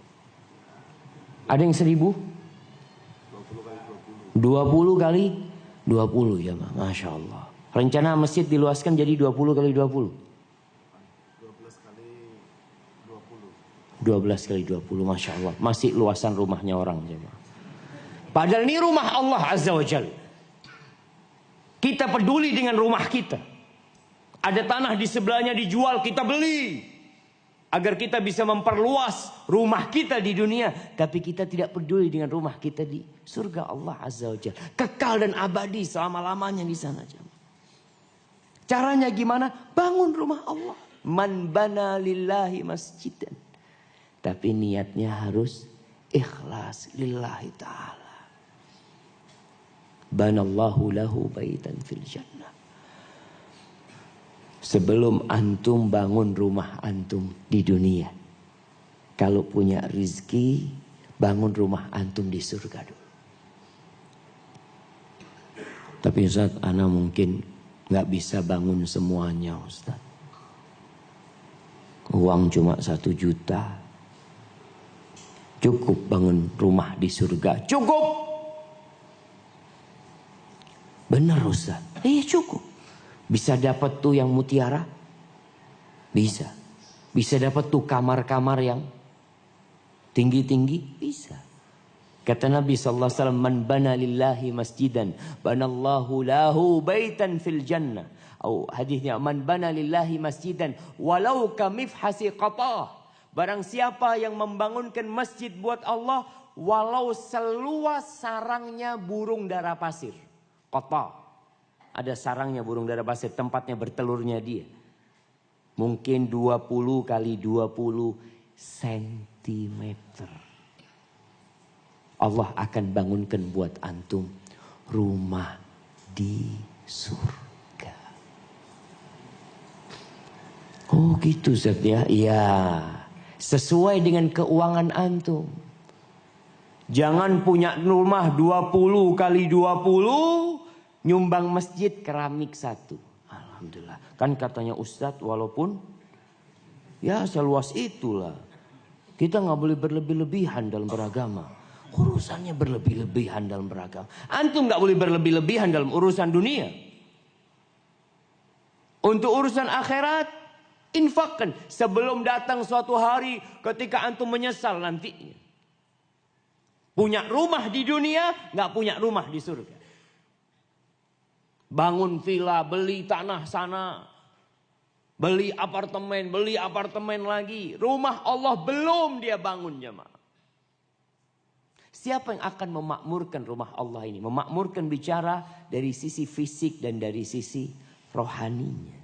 Ada yang 1000? 20 kali 20 ya, Masya Allah. Rencana masjid diluaskan jadi 20 kali 20. 12 kali 20, Masya Allah. Masih luasan rumahnya orang. Padahal ini rumah Allah Azza wa Jalla. Kita peduli dengan rumah kita. Ada tanah di sebelahnya dijual, kita beli. Agar kita bisa memperluas rumah kita di dunia. Tapi kita tidak peduli dengan rumah kita di surga Allah Azza wa Jalla. Kekal dan abadi selama-lamanya di sana. Caranya gimana? Bangun rumah Allah. Man bana lillahi masjidan. Tapi niatnya harus ikhlas lillahi ta'ala. Banallahu lahu baitan fil jannah. Sebelum antum bangun rumah antum di dunia, kalau punya rizki, bangun rumah antum di surga dulu. Tapi Ustaz, ana mungkin gak bisa bangun semuanya Ustaz. Uang cuma 1 juta. Cukup bangun rumah di surga. Cukup. Benar Ustaz. Iya cukup. Bisa dapat tuh yang mutiara? Bisa. Bisa dapat tuh kamar-kamar yang tinggi-tinggi? Bisa. Kata Nabi SAW, man bana lillahi masjidan, banallahu lahu baitan fil jannah. Atau hadisnya, man bana lillahi masjidan, walau kamifhasi qatah. Barang siapa yang membangunkan masjid buat Allah, walau seluas sarangnya burung dara pasir. Qatah. Ada sarangnya burung dara pasir, tempatnya bertelurnya dia. Mungkin 20 kali 20 sentimeter. Allah akan bangunkan buat antum rumah di surga. Oh gitu Ustaz ya? Iya. Sesuai dengan keuangan antum. Jangan punya rumah 20 kali 20, nyumbang masjid keramik 1. Alhamdulillah. Kan katanya Ustadz, walaupun ya seluas itulah, kita nggak boleh berlebih-lebihan dalam beragama. Urusannya berlebih-lebihan dalam beragama. Antum nggak boleh berlebih-lebihan dalam urusan dunia. Untuk urusan akhirat, infakkan sebelum datang suatu hari ketika antum menyesal nantinya. Punya rumah di dunia, nggak punya rumah di surga. Bangun villa, beli tanah sana, beli apartemen lagi. Rumah Allah belum dia bangun jemaah. Siapa yang akan memakmurkan rumah Allah ini? Memakmurkan bicara dari sisi fisik dan dari sisi rohaninya.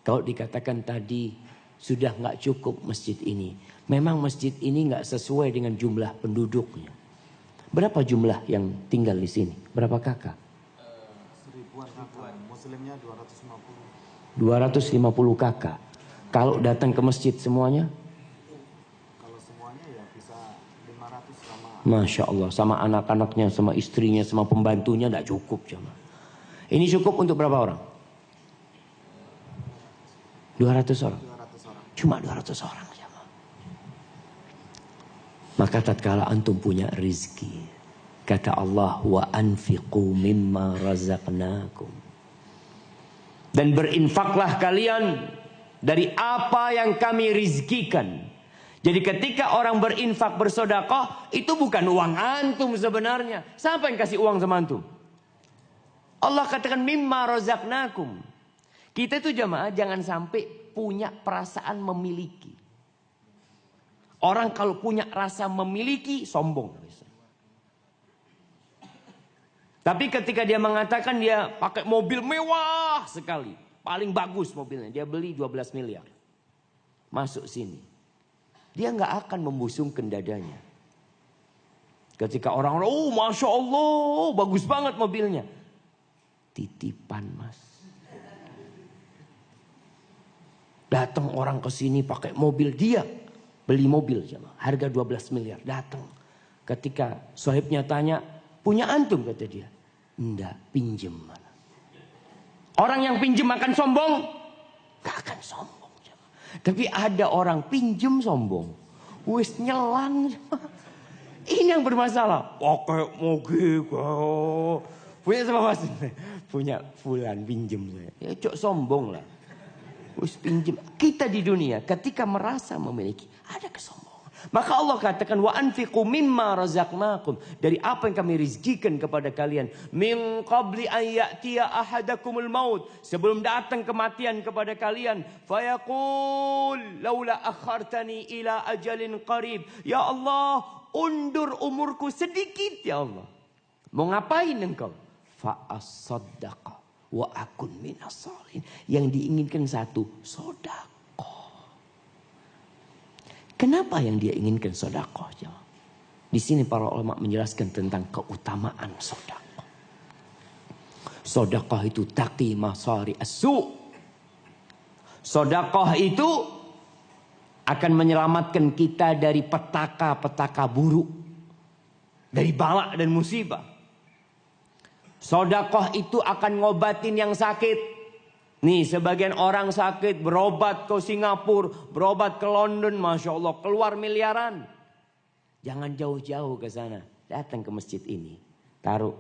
Kalau dikatakan tadi sudah nggak cukup masjid ini. Memang masjid ini nggak sesuai dengan jumlah penduduknya. Berapa jumlah yang tinggal di sini? Berapa kakak?
1000-an kakak. Muslimnya 250.
250 kakak. Kalau datang ke masjid semuanya?
Kalau semuanya ya bisa 500 sama.
Masya Allah. Sama anak-anaknya, sama istrinya, sama pembantunya nggak cukup jemaah. Ini cukup untuk berapa orang? 200 orang.
200 orang.
Cuma 200 orang jemaah. Maka tatkala antum punya rizki, kata Allah, wa anfiqu mimma razaqnakum. Dan berinfaklah kalian dari apa yang kami rizkikan. Jadi ketika orang berinfak bersedekah, itu bukan uang antum sebenarnya. Siapa yang kasih uang sama antum? Allah katakan mimma razaqnakum. Kita itu jemaah jangan sampai punya perasaan memiliki. Orang kalau punya rasa memiliki, sombong. Tapi ketika dia mengatakan dia pakai mobil mewah sekali. Paling bagus mobilnya. Dia beli 12 miliar. Masuk sini. Dia nggak akan membusungkan dadanya. Ketika orang-orang, oh Masya Allah, bagus banget mobilnya. Titipan mas. Datang orang ke sini pakai mobil, dia beli mobil jemaah, harga 12 miliar. Datang. Ketika sahibnya tanya, punya antum kata dia. Enggak, pinjem. Orang yang pinjem akan sombong? Gak akan sombong. Tapi ada orang pinjem sombong. Wis nyelang. Ini yang bermasalah. Pakai moge. Punya sama mas? Punya fulan pinjem saya. Ya cok sombong lah. Wis pinjem. Kita di dunia ketika merasa memiliki ada kesombongan. Maka Allah katakan wa anfiqu mimma razaqnakum, dari apa yang kami rizkikan kepada kalian, min qabli an ya'tiya ahadakumul maut, sebelum datang kematian kepada kalian, fayaqul laula akhartani ila ajalin qarib, ya Allah undur umurku sedikit ya Allah. Mau ngapain engkau? Fa asaddaqa wa akun minas salihin. Yang diinginkan satu, sedekah. Kenapa yang dia inginkan sedekah? Di sini para ulama menjelaskan tentang keutamaan sedekah. Sedekah itu taqi masari as-su. Sedekah itu akan menyelamatkan kita dari petaka-petaka buruk, dari bala dan musibah. Sedekah itu akan ngobatin yang sakit. Nih sebagian orang sakit berobat ke Singapura, berobat ke London, Masya Allah keluar miliaran. Jangan jauh-jauh ke sana, datang ke masjid ini. Taruh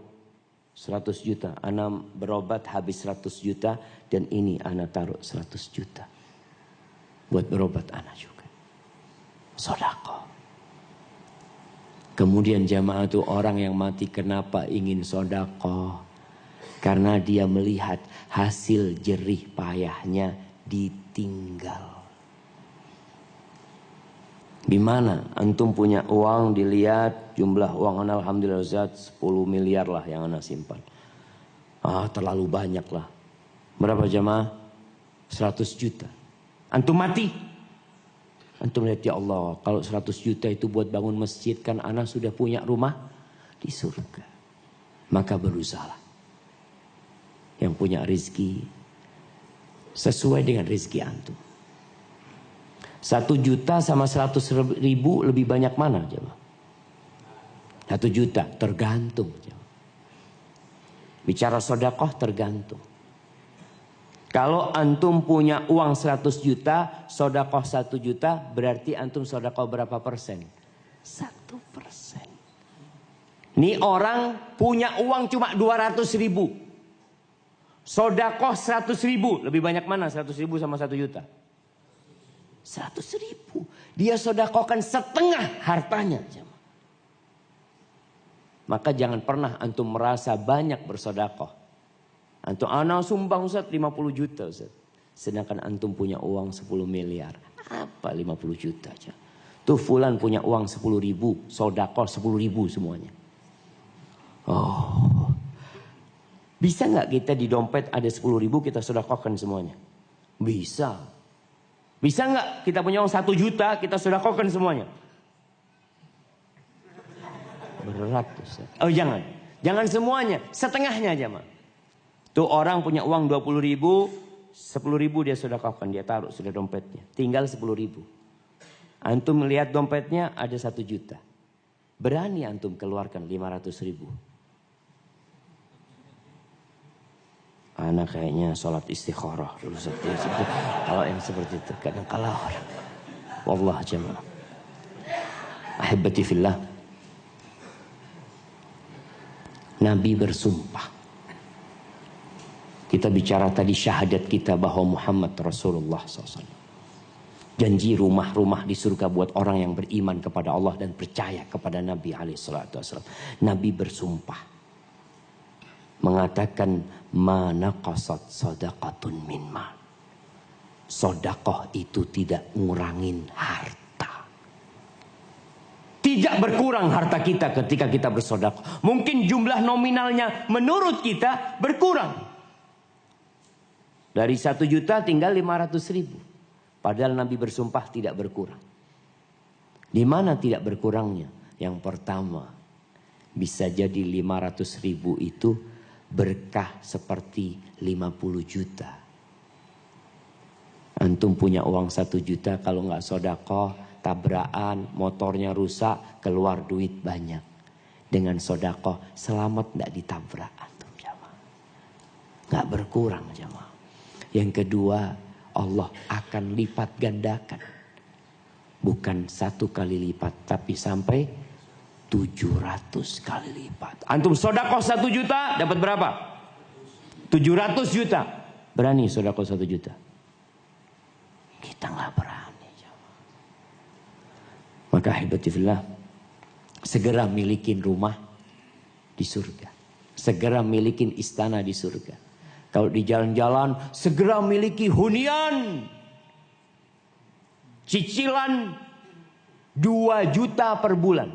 100 juta, ana berobat habis 100 juta. Dan ini ana taruh 100 juta. Buat berobat ana juga. Sedekah. Kemudian jamaah itu orang yang mati kenapa ingin sedekah? Karena dia melihat hasil jerih payahnya ditinggal. Gimana? Antum punya uang, dilihat jumlah uang ana alhamdulillah Ustaz 10 miliar lah yang ana simpan. Terlalu banyak lah. Berapa jamaah? 100 juta. Antum mati. Antum lihat ya Allah, kalau 100 juta itu buat bangun masjid, kan ana sudah punya rumah di surga. Maka berusahalah. Yang punya rezeki sesuai dengan rezeki antum. 1 juta sama 100 ribu lebih banyak mana jemaah? 1 juta tergantung jemaah. Bicara sedekah tergantung. Kalau antum punya uang 100 juta, sedekah 1 juta, berarti antum sedekah berapa persen? 1%. Nih orang punya uang cuma 200 ribu. Sedekah 100 ribu. Lebih banyak mana 100 ribu sama 1 juta? 100 ribu. Dia sedekahkan setengah hartanya. Maka jangan pernah antum merasa banyak bersedekah. Antum ana sumbang Ustaz 50 juta Ustaz. Sedangkan antum punya uang 10 miliar. Apa 50 juta aja. Tuh fulan punya uang 10 ribu. Sedekah 10 ribu semuanya. Bisa nggak kita di dompet ada 10 ribu kita sedekahkan semuanya? Bisa. Bisa nggak kita punya uang 1 juta kita sedekahkan semuanya? Berat Ustaz. Jangan. Jangan semuanya. Setengahnya aja mah. Tuh orang punya uang 20 ribu. 10 ribu dia sedekahkan. Dia taruh sudah dompetnya. Tinggal 10 ribu. Antum melihat dompetnya ada 1 juta. Berani antum keluarkan 500 ribu. Anak kayaknya sholat istikharah dulu. Kalau yang seperti itu kadang kalah orang. Wallah jemaah. Ahibati fillah. Nabi bersumpah. Kita bicara tadi syahadat kita bahwa Muhammad Rasulullah SAW. Janji rumah-rumah di surga buat orang yang beriman kepada Allah dan percaya kepada Nabi SAW. Nabi bersumpah. Mengatakan mana qasat sadaqatun min mal. Sedekah itu tidak ngurangin harta. Tidak berkurang harta kita ketika kita bersedekah. Mungkin jumlah nominalnya menurut kita berkurang. Dari 1 juta tinggal 500 ribu. Padahal Nabi bersumpah tidak berkurang. Di mana tidak berkurangnya? Yang pertama, bisa jadi 500 ribu itu berkah seperti 50 juta. Antum punya uang 1 juta, kalau nggak sodakoh, tabrakan, motornya rusak, keluar duit banyak. Dengan sodakoh, selamat nggak ditabrak antum jamaah. Nggak berkurang jamaah. Yang kedua, Allah akan lipat gandakan. Bukan 1 kali lipat, tapi sampai 700 kali lipat. Antum sodakoh 1 juta, dapat berapa? 700 juta. Berani sodakoh 1 juta? Kita nggak berani. Maka hibatifillah, segera milikin rumah di surga. Segera milikin istana di surga. Kalau di jalan-jalan, segera miliki hunian. Cicilan 2 juta per bulan.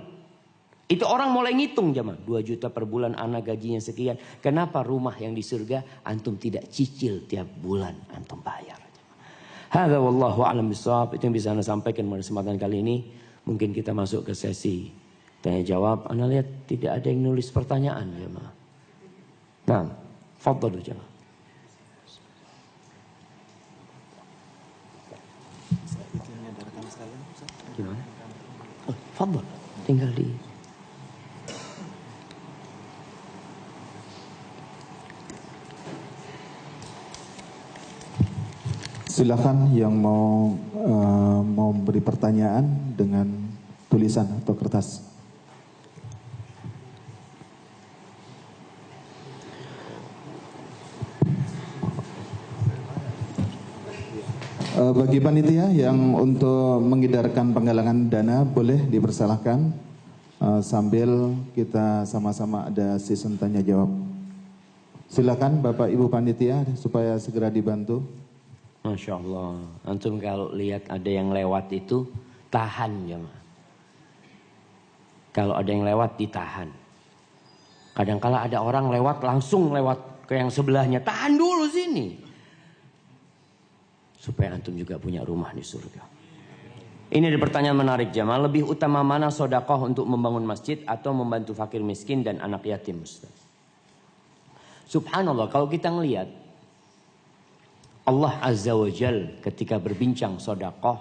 Itu orang mulai ngitung jemaah. 2 juta per bulan, anak gajinya sekian. Kenapa rumah yang di surga antum tidak cicil tiap bulan antum bayar? Hadza wallahu a'lam bishawab. Itu yang bisa Anda sampaikan pada kesempatan kali ini. Mungkin kita masuk ke sesi tanya jawab. Anda lihat tidak ada yang nulis pertanyaan jemaah. Nah, fadhal jemaah. Gimana? Oh, fadhal. Tinggal di
Silakan yang mau beri pertanyaan dengan tulisan atau kertas. Bagi panitia yang untuk mengedarkan penggalangan dana boleh dipersilahkan sambil kita sama-sama ada season tanya jawab. Silakan Bapak Ibu panitia supaya segera dibantu.
Masya Allah. Antum kalau lihat ada yang lewat itu tahan ya. Kalau ada yang lewat ditahan. Kadang-kala ada orang lewat langsung lewat ke yang sebelahnya. Tahan dulu sini. Supaya antum juga punya rumah di surga. Ini ada pertanyaan menarik jamaah. Lebih utama mana sodakoh untuk membangun masjid atau membantu fakir miskin dan anak yatim? Ustaz? Subhanallah, kalau kita ngelihat Allah Azza wa Jal ketika berbincang sodakoh,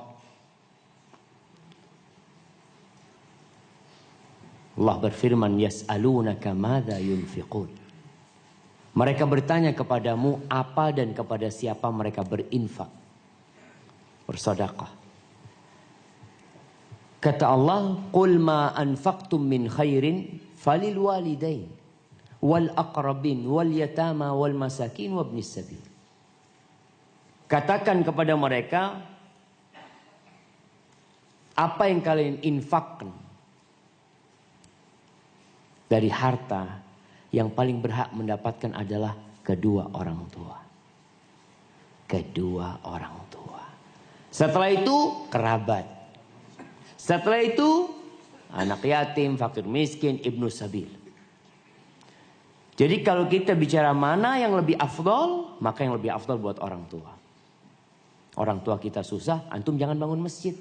Allah berfirman, yas'alunaka madza yunfiqun. Mereka bertanya kepadamu apa dan kepada siapa mereka berinfak, bersedekah. Kata Allah, qul ma anfaqtum min khairin falil walidain wal aqrabin wal yatama wal masakin wabnis sabil. Katakan kepada mereka, apa yang kalian infakkan dari harta, yang paling berhak mendapatkan adalah kedua orang tua. Kedua orang tua. Setelah itu kerabat. Setelah itu anak yatim, fakir miskin, ibnu sabil. Jadi kalau kita bicara mana yang lebih afdol, maka yang lebih afdol buat orang tua. Orang tua kita susah, antum jangan bangun masjid.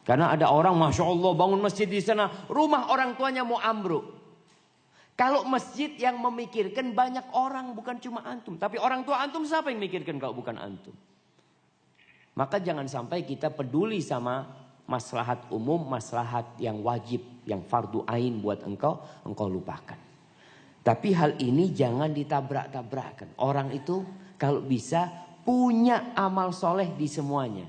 Karena ada orang, Masya Allah bangun masjid di sana, rumah orang tuanya mau ambruk. Kalau masjid yang memikirkan banyak orang, bukan cuma antum. Tapi orang tua antum siapa yang memikirkan kalau bukan antum? Maka jangan sampai kita peduli sama maslahat umum, maslahat yang wajib, yang fardu ain buat engkau lupakan. Tapi hal ini jangan ditabrak-tabrakan. Orang itu kalau bisa punya amal soleh di semuanya.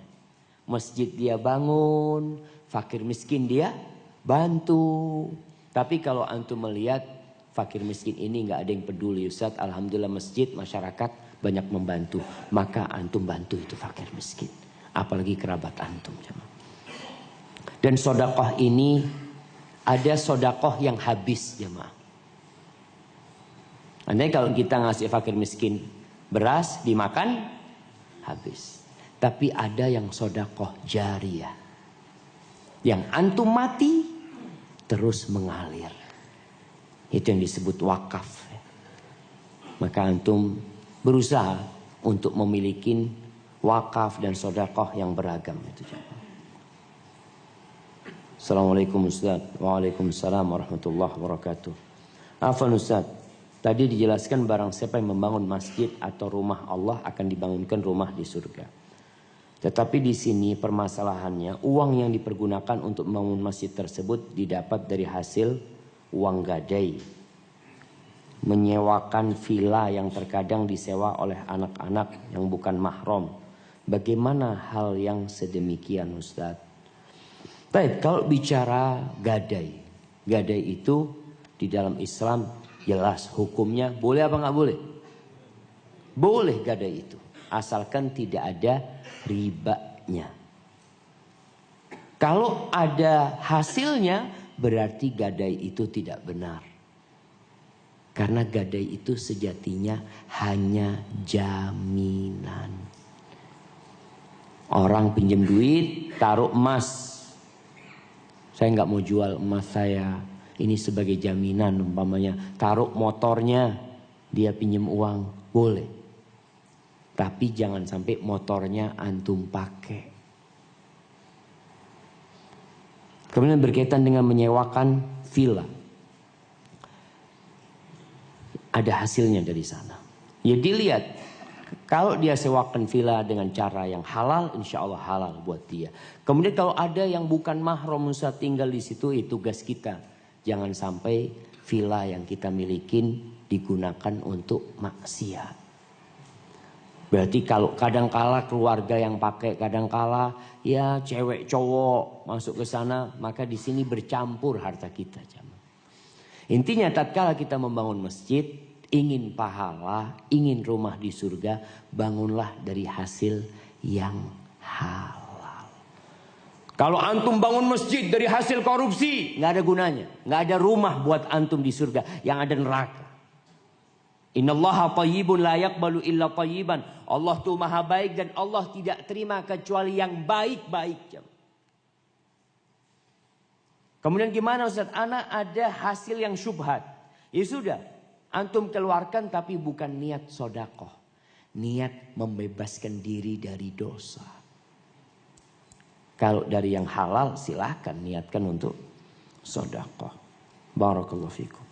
Masjid dia bangun, fakir miskin dia bantu. Tapi kalau antum melihat fakir miskin ini nggak ada yang peduli, Ustaz, alhamdulillah masjid, masyarakat banyak membantu, maka antum bantu itu fakir miskin. Apalagi kerabat antum. Dan sodakoh ini ada sodakoh yang habis jemaah. Andai kalau kita ngasih fakir miskin beras dimakan habis. Tapi ada yang sodakoh jariyah. Yang antum mati terus mengalir. Itu yang disebut wakaf. Maka antum berusaha untuk memiliki wakaf dan sodakoh yang beragam. Assalamualaikum Ustaz. Waalaikumsalam warahmatullahi wabarakatuh. Afwan Ustaz. Tadi dijelaskan barang siapa yang membangun masjid atau rumah Allah akan dibangunkan rumah di surga. Tetapi di sini permasalahannya, uang yang dipergunakan untuk membangun masjid tersebut didapat dari hasil uang gadai. Menyewakan villa yang terkadang disewa oleh anak-anak yang bukan mahram. Bagaimana hal yang sedemikian, Ustaz? Baik, kalau bicara gadai. Gadai itu di dalam Islam jelas hukumnya boleh apa nggak boleh? Boleh gadai itu. Asalkan tidak ada ribanya. Kalau ada hasilnya berarti gadai itu tidak benar. Karena gadai itu sejatinya hanya jaminan. Orang pinjam duit, taruh emas. Saya nggak mau jual emas saya. Ini sebagai jaminan umpamanya. Taruh motornya, dia pinjam uang, boleh. Tapi jangan sampai motornya antum pakai. Kemudian berkaitan dengan menyewakan villa. Ada hasilnya dari sana. Ya dilihat. Kalau dia sewakan villa dengan cara yang halal, insya Allah halal buat dia. Kemudian kalau ada yang bukan mahram Ustaz tinggal di situ, itu tugas kita. Jangan sampai villa yang kita milikin digunakan untuk maksiat. Berarti kalau kadangkala keluarga yang pakai, kadangkala ya cewek cowok masuk ke sana, maka di sini bercampur harta kita. Intinya tatkala kita membangun masjid, ingin pahala, ingin rumah di surga, bangunlah dari hasil yang halal. Kalau antum bangun masjid dari hasil korupsi, nggak ada gunanya, nggak ada rumah buat antum di surga, yang ada neraka. Innallaha thayyibun la yaqbalu illa thayyiban. Allah tuh maha baik dan Allah tidak terima kecuali yang baik-baik. Kemudian gimana Ustaz? Ana ada hasil yang syubhat. Ya sudah, antum keluarkan tapi bukan niat sodakoh. Niat membebaskan diri dari dosa. Kalau dari yang halal silahkan niatkan untuk sodakoh. Barakallahu fikum.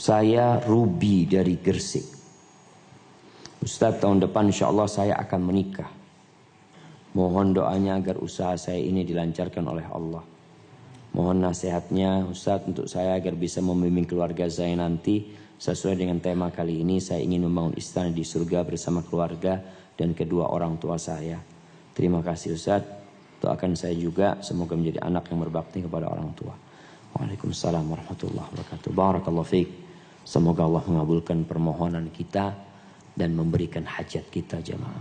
Saya Ruby dari Gresik. Ustaz, tahun depan insya Allah saya akan menikah. Mohon doanya agar usaha saya ini dilancarkan oleh Allah. Mohon nasihatnya Ustaz untuk saya agar bisa membimbing keluarga saya nanti. Sesuai dengan tema kali ini, saya ingin membangun istana di surga bersama keluarga dan kedua orang tua saya. Terima kasih Ustaz. Doakan saya juga semoga menjadi anak yang berbakti kepada orang tua. Waalaikumsalam warahmatullahi wabarakatuh. Barakallahu fiik. Semoga Allah mengabulkan permohonan kita dan memberikan hajat kita jemaah.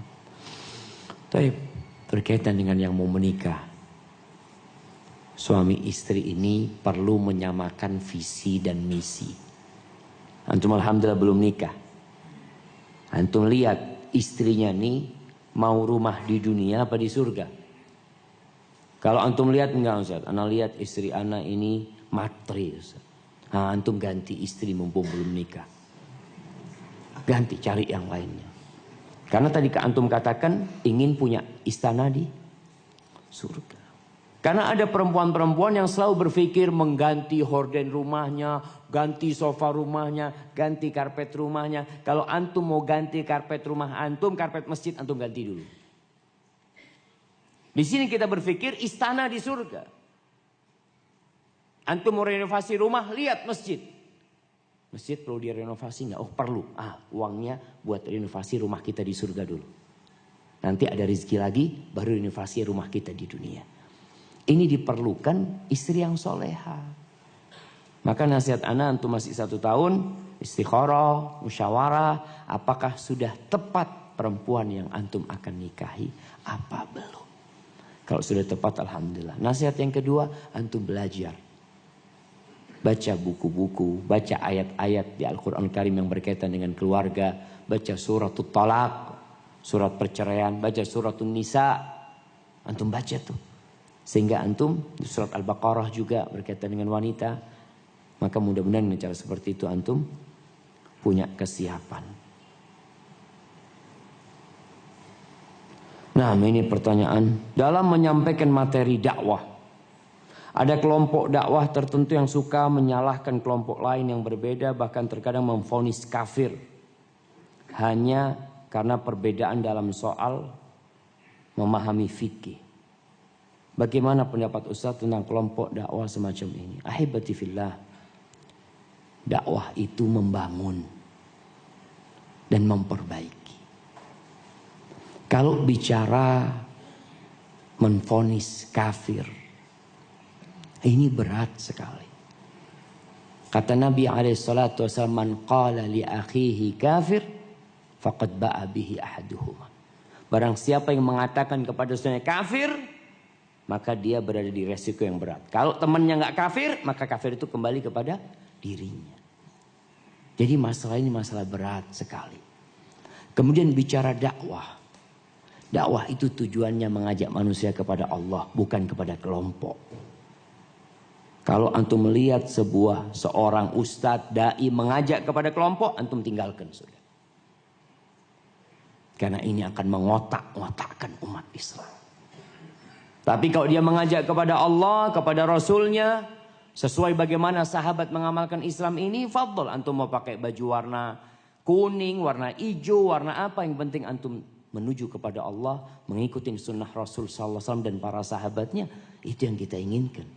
Baik, berkaitan dengan yang mau menikah. Suami istri ini perlu menyamakan visi dan misi. Antum alhamdulillah belum nikah. Antum lihat istrinya nih mau rumah di dunia apa di surga? Kalau antum lihat enggak Ustaz? Ana lihat istri ana ini matri Ustaz. Nah, antum ganti istri mumpung belum nikah. Ganti, cari yang lainnya. Karena tadi antum katakan ingin punya istana di surga. Karena ada perempuan-perempuan yang selalu berpikir mengganti horden rumahnya, ganti sofa rumahnya, ganti karpet rumahnya. Kalau antum mau ganti karpet rumah antum, karpet masjid antum ganti dulu. Di sini kita berpikir istana di surga. Antum mau renovasi rumah, lihat masjid. Masjid perlu direnovasi nggak? Oh perlu. Uangnya buat renovasi rumah kita di surga dulu. Nanti ada rezeki lagi, baru renovasi rumah kita di dunia. Ini diperlukan istri yang soleha. Maka nasihat ana antum masih 1 tahun, istikharah, musyawarah. Apakah sudah tepat perempuan yang antum akan nikahi? Apa belum? Kalau sudah tepat alhamdulillah. Nasihat yang kedua, antum belajar. Baca buku-buku, baca ayat-ayat di Al-Quran Karim yang berkaitan dengan keluarga. Baca suratul Talaq, surat perceraian, baca suratul Nisa. Antum baca tuh. Sehingga antum di surat Al-Baqarah juga berkaitan dengan wanita. Maka mudah-mudahan dengan cara seperti itu antum punya kesiapan. Nah ini pertanyaan. Dalam menyampaikan materi dakwah, ada kelompok dakwah tertentu yang suka menyalahkan kelompok lain yang berbeda, bahkan terkadang memvonis kafir hanya karena perbedaan dalam soal memahami fikih. Bagaimana pendapat Ustaz tentang kelompok dakwah semacam ini? Ahibati fillah, dakwah itu membangun dan memperbaiki. Kalau bicara menvonis kafir, ini berat sekali. Kata Nabi SAW, man qala li akhihi kafir faqad ba'a bihi ahaduhuma. Barang siapa yang mengatakan kepada saudaranya kafir, maka dia berada di resiko yang berat. Kalau temannya nggak kafir, maka kafir itu kembali kepada dirinya. Jadi masalah ini masalah berat sekali. Kemudian bicara dakwah. Dakwah itu tujuannya mengajak manusia kepada Allah, bukan kepada kelompok. Kalau antum melihat seorang ustadz, dai mengajak kepada kelompok, antum tinggalkan sudah. Karena ini akan mengotak-ngotakkan umat Islam. Tapi kalau dia mengajak kepada Allah, kepada Rasulnya, sesuai bagaimana sahabat mengamalkan Islam ini, fadl. Antum mau pakai baju warna kuning, warna hijau, warna apa, yang penting antum menuju kepada Allah, mengikuti sunnah Rasul SAW dan para sahabatnya, itu yang kita inginkan.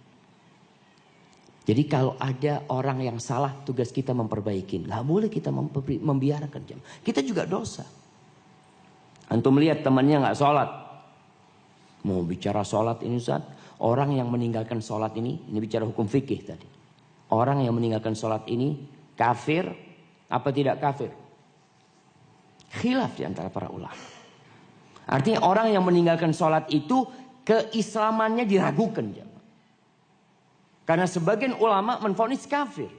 Jadi kalau ada orang yang salah, tugas kita memperbaiki. Nggak boleh kita membiarkan. Kita juga dosa. Antum lihat temannya nggak sholat. Mau bicara sholat ini Ustaz, orang yang meninggalkan sholat ini bicara hukum fikih tadi. Orang yang meninggalkan sholat ini kafir apa tidak kafir? Khilaf di antara para ulama. Artinya orang yang meninggalkan sholat itu keislamannya diragukan. Karena sebagian ulama menvonis kafir.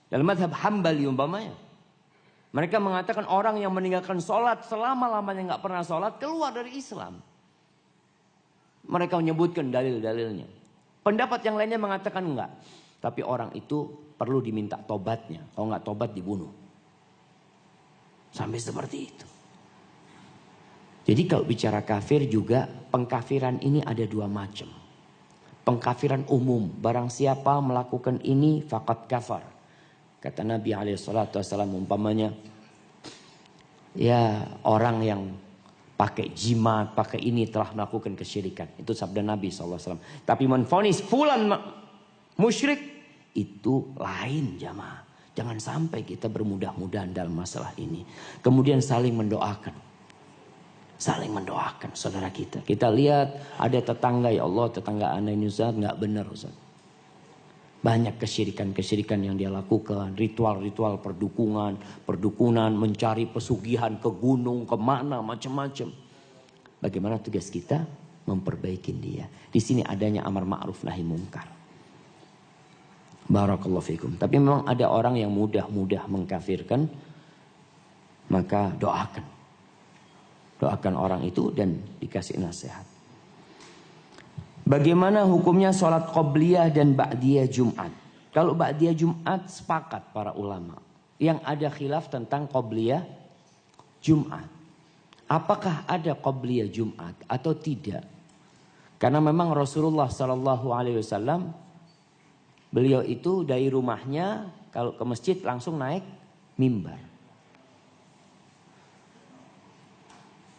Dalam mazhab Hambali umpamanya. Mereka mengatakan orang yang meninggalkan sholat selama-lamanya nggak pernah sholat keluar dari Islam. Mereka menyebutkan dalil-dalilnya. Pendapat yang lainnya mengatakan enggak. Tapi orang itu perlu diminta tobatnya. Kalau nggak tobat dibunuh. Sampai seperti itu. Jadi kalau bicara kafir juga, pengkafiran ini ada dua macam. Pengkafiran umum, barang siapa melakukan ini faqad kafar. Kata Nabi SAW umpamanya, ya orang yang pakai jimat, pakai ini telah melakukan kesyirikan. Itu sabda Nabi SAW. Tapi menvonis fulan musyrik, itu lain jamaah. Jangan sampai kita bermudah-mudahan dalam masalah ini. Kemudian saling mendoakan. Saling mendoakan saudara kita. Kita lihat ada tetangga, ya Allah tetangga anda ini Ustaz nggak benar Ustaz. Banyak kesyirikan-kesyirikan yang dia lakukan. Ritual-ritual perdukunan, mencari pesugihan ke gunung, kemana, macam-macam. Bagaimana tugas kita? Memperbaiki dia. Di sini adanya amar ma'ruf nahi mungkar. Barakallahu fikum. Tapi memang ada orang yang mudah-mudah mengkafirkan. Maka doakan. Doakan orang itu dan dikasih nasihat. Bagaimana hukumnya sholat qobliyah dan ba'diyah Jumat? Kalau ba'diyah Jumat sepakat para ulama. Yang ada khilaf tentang qobliyah Jumat. Apakah ada qobliyah Jumat atau tidak? Karena memang Rasulullah SAW, beliau itu dari rumahnya kalau ke masjid langsung naik mimbar.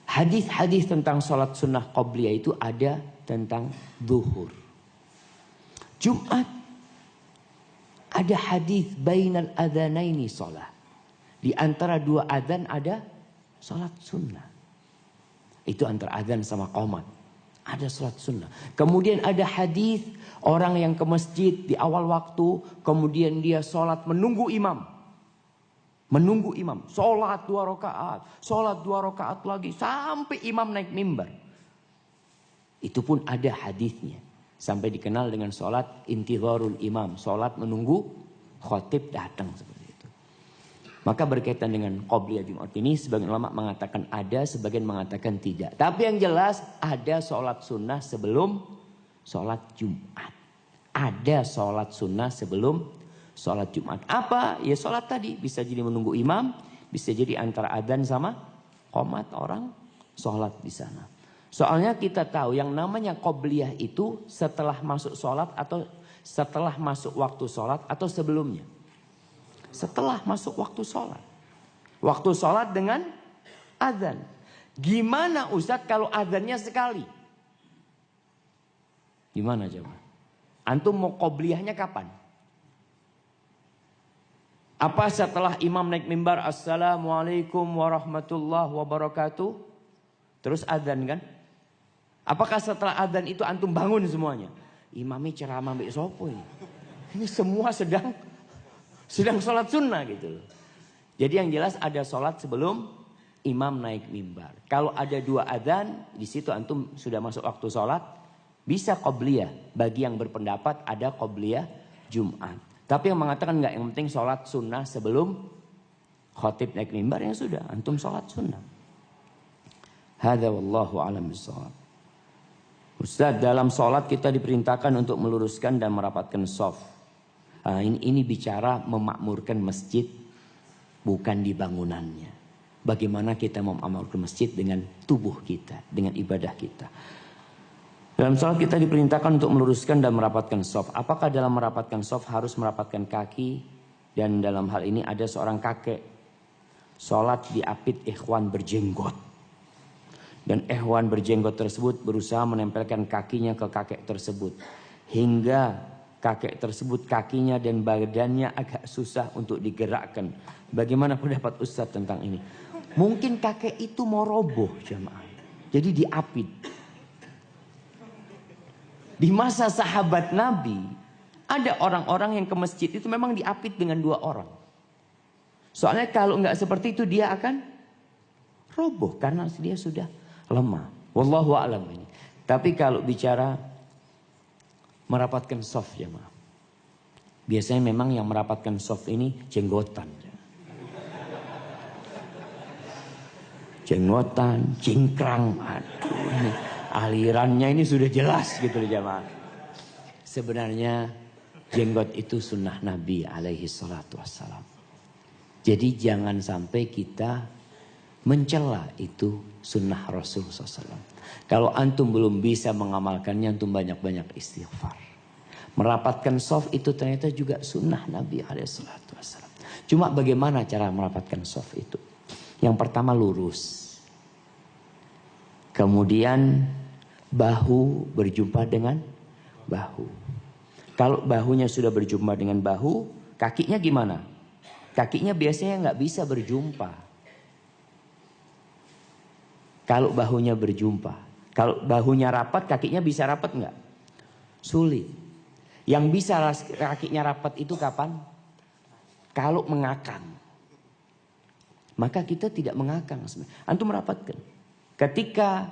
Hadis-hadis tentang sholat sunnah qobliyah itu ada tentang zuhur. Jumat ada hadis bainal adzanaini sholat. Di antara dua adzan ada sholat sunnah. Itu antara adzan sama qomat. Ada sholat sunnah. Kemudian ada hadis orang yang ke masjid di awal waktu, kemudian dia sholat menunggu imam. Menunggu imam, sholat 2 rakaat, sholat 2 rakaat lagi sampai imam naik mimbar. Itu pun ada hadisnya. Sampai dikenal dengan sholat intidharul imam, sholat menunggu khotib datang seperti itu. Maka berkaitan dengan qobliyah Jumat ini, sebagian ulama mengatakan ada, sebagian mengatakan tidak. Tapi yang jelas ada sholat sunnah sebelum sholat Jumat. Ada sholat sunnah sebelum sholat Jumat. Apa? Ya sholat tadi. Bisa jadi menunggu imam. Bisa jadi antara adzan sama qomat orang sholat di sana. Soalnya kita tahu yang namanya qobliyah itu setelah masuk sholat atau setelah masuk waktu sholat atau sebelumnya. Setelah masuk waktu sholat. Waktu sholat dengan adzan. Gimana Ustadz kalau adzannya sekali? Gimana coba? Antum mau qobliyahnya kapan? Apa setelah imam naik mimbar, Assalamualaikum warahmatullahi wabarakatuh, terus adzan kan? Apakah setelah adzan itu antum bangun semuanya? Imami ceramah mbek sopo ini? Ini semua sedang sholat sunnah gitu. Jadi yang jelas ada sholat sebelum imam naik mimbar. Kalau ada 2 adzan, di situ antum sudah masuk waktu sholat. Bisa qobliyah. Bagi yang berpendapat ada qobliyah Jumat. Tapi yang mengatakan enggak, yang penting sholat sunnah sebelum khotib naik mimbar, yang sudah antum sholat sunnah. Hadza wallahu a'lam bishawab. Ustaz, dalam sholat kita diperintahkan untuk meluruskan dan merapatkan shaf. Nah, ini bicara memakmurkan masjid, bukan di bangunannya. Bagaimana kita memakmurkan masjid dengan tubuh kita, dengan ibadah kita. Dalam sholat kita diperintahkan untuk meluruskan dan merapatkan shaf. Apakah dalam merapatkan shaf harus merapatkan kaki? Dan dalam hal ini ada seorang kakek sholat diapit ikhwan berjenggot. Dan ikhwan berjenggot tersebut berusaha menempelkan kakinya ke kakek tersebut. Hingga kakek tersebut kakinya dan badannya agak susah untuk digerakkan. Bagaimana pendapat Ustadz tentang ini? Mungkin kakek itu mau roboh jamaah. Jadi diapit. Di masa sahabat Nabi, ada orang-orang yang ke masjid itu memang diapit dengan 2 orang. Soalnya kalau nggak seperti itu dia akan roboh karena dia sudah lemah. Wallahu a'lam ini. Tapi kalau bicara merapatkan shaf jemaah, biasanya memang yang merapatkan shaf ini jenggotan. Jenggotan, cingkrang, aduh ini. Alirannya ini sudah jelas gitu loh jamaah. Sebenarnya jenggot itu sunnah Nabi alaihi salatu wassalam. Jadi jangan sampai kita mencela itu sunnah Rasul SAW. Kalau antum belum bisa mengamalkannya, antum banyak-banyak istighfar. Merapatkan shaf itu ternyata juga sunnah Nabi alaihi salatu wassalam. Cuma bagaimana cara merapatkan shaf itu? Yang pertama lurus. Kemudian bahu berjumpa dengan bahu. Kalau bahunya sudah berjumpa dengan bahu, kakinya gimana? Kakinya biasanya nggak bisa berjumpa. Kalau bahunya berjumpa. Kalau bahunya rapat, kakinya bisa rapat nggak? Sulit. Yang bisa kakinya rapat itu kapan? Kalau mengakang. Maka kita tidak mengakang. Antum merapatkan. Ketika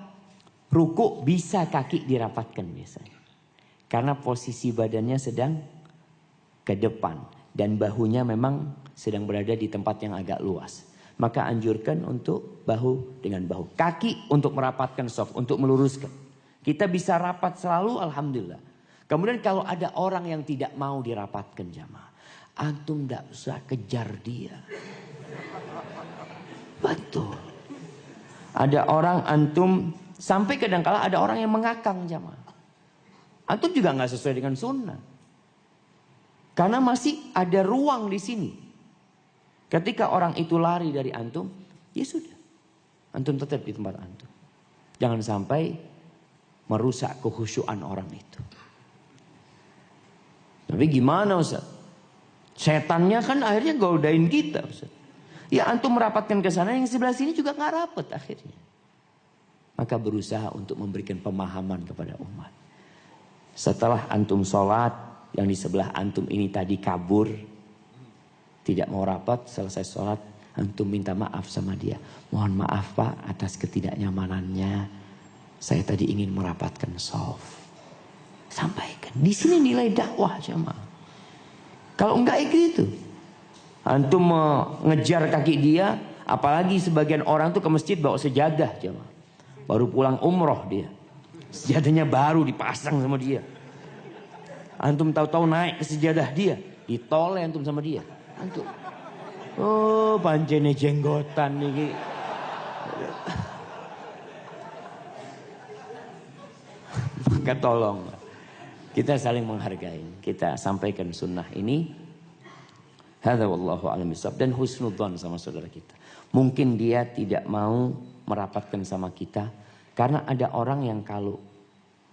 ruku bisa kaki dirapatkan biasanya. Karena posisi badannya sedang ke depan. Dan bahunya memang sedang berada di tempat yang agak luas. Maka anjurkan untuk bahu dengan bahu. Kaki untuk merapatkan shaf, untuk meluruskan. Kita bisa rapat selalu alhamdulillah. Kemudian kalau ada orang yang tidak mau dirapatkan jamaah. Antum tidak usah kejar dia. Betul. Ada orang antum, sampai kadangkala ada orang yang mengakang jamaah. Antum juga nggak sesuai dengan sunnah. Karena masih ada ruang di sini. Ketika orang itu lari dari antum, ya sudah. Antum tetap di tempat antum. Jangan sampai merusak kekhusyuan orang itu. Tapi gimana Ustaz? Setannya kan akhirnya godain kita Ustaz. Ya antum merapatkan ke sana, yang sebelah sini juga nggak rapat akhirnya. Maka berusaha untuk memberikan pemahaman kepada umat. Setelah antum sholat, yang di sebelah antum ini tadi kabur, tidak mau rapat, selesai sholat, antum minta maaf sama dia. Mohon maaf Pak atas ketidaknyamanannya. Saya tadi ingin merapatkan shaf. Sampaikan. Di sini nilai dakwah jamaah. Kalau enggak gitu. Antum mengejar kaki dia, apalagi sebagian orang tuh ke masjid bawa sejadah jemaah. Baru pulang umroh dia. Sejadahnya baru dipasang sama dia. Antum tahu-tahu naik ke sejadah dia, ditoleh antum sama dia. Antum. Oh, pancene jenggotan nih. Maka tolong kita saling menghargai. Kita sampaikan sunnah ini. Hadza wallahu a'lam bishawab. Dan husnudzon sama saudara kita. Mungkin dia tidak mau merapatkan sama kita karena ada orang yang kalau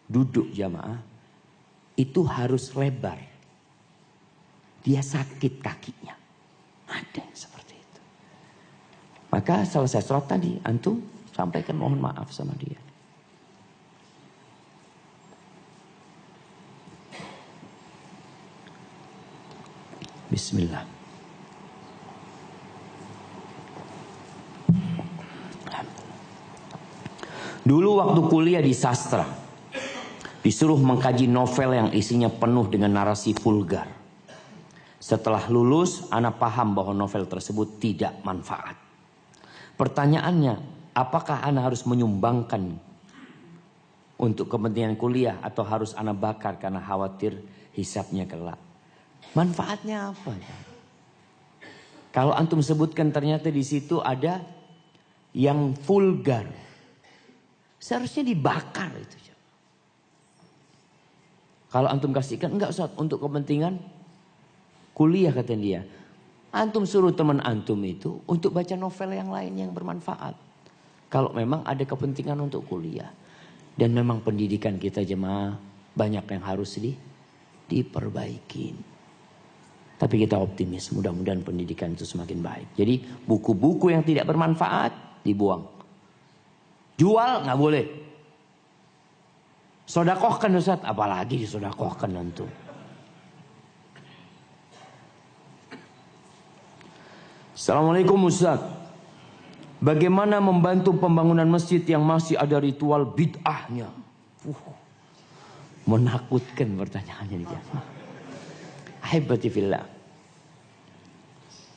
duduk jamaah itu harus lebar. Dia sakit kakinya. Ada yang seperti itu. Maka selesai sholat tadi antum sampaikan mohon maaf sama dia. Bismillah. Dulu waktu kuliah di sastra, disuruh mengkaji novel yang isinya penuh dengan narasi vulgar. Setelah lulus, ana paham bahwa novel tersebut tidak manfaat. Pertanyaannya, apakah ana harus menyumbangkan untuk kepentingan kuliah atau harus ana bakar karena khawatir hisabnya kelak? Manfaatnya apa? Kalau antum sebutkan ternyata di situ ada yang vulgar, seharusnya dibakar itu. Kalau antum kasihkan, enggak Ustaz, untuk kepentingan kuliah kata dia. Antum suruh teman antum itu untuk baca novel yang lain yang bermanfaat. Kalau memang ada kepentingan untuk kuliah. Dan memang pendidikan kita jemaah banyak yang harus diperbaikin. Tapi kita optimis, mudah-mudahan pendidikan itu semakin baik. Jadi buku-buku yang tidak bermanfaat dibuang. Jual nggak boleh. Sodakohkan Ustaz, apalagi disodakohkan antum. Assalamualaikum Ustaz. Bagaimana membantu pembangunan masjid yang masih ada ritual bid'ahnya? Menakutkan pertanyaannya ini. Ahibati fillah.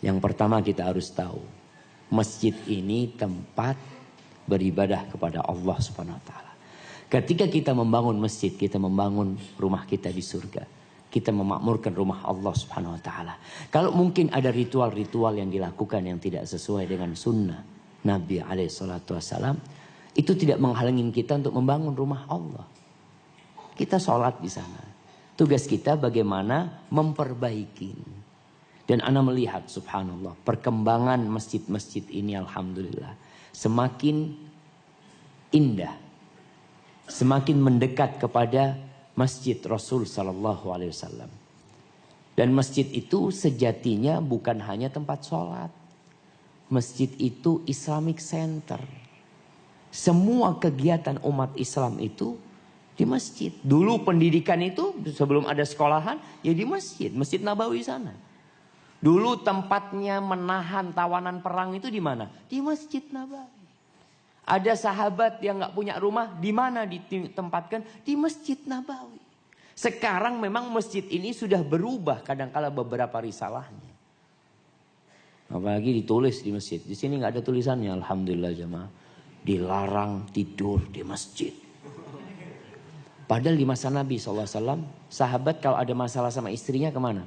Yang pertama kita harus tahu, masjid ini tempat beribadah kepada Allah Subhanahu wa taala. Ketika kita membangun masjid, kita membangun rumah kita di surga. Kita memakmurkan rumah Allah Subhanahu wa taala. Kalau mungkin ada ritual-ritual yang dilakukan yang tidak sesuai dengan sunnah Nabi alaihi salatu wasallam, itu tidak menghalangi kita untuk membangun rumah Allah. Kita sholat di sana. Tugas kita bagaimana memperbaiki. Dan ana melihat subhanallah perkembangan masjid-masjid ini alhamdulillah semakin indah. Semakin mendekat kepada masjid Rasul sallallahu alaihi wasallam. Dan masjid itu sejatinya bukan hanya tempat sholat. Masjid itu Islamic Center. Semua kegiatan umat Islam itu di masjid. Dulu pendidikan itu sebelum ada sekolahan ya di masjid. Masjid Nabawi sana. Dulu tempatnya menahan tawanan perang itu di mana? Di Masjid Nabawi. Ada sahabat yang gak punya rumah, di mana ditempatkan? Di Masjid Nabawi. Sekarang memang masjid ini sudah berubah kadangkala beberapa risalahnya. Apalagi ditulis di masjid. Di sini gak ada tulisannya, alhamdulillah jemaah. Dilarang tidur di masjid. Padahal di masa Nabi SAW, sahabat kalau ada masalah sama istrinya kemana?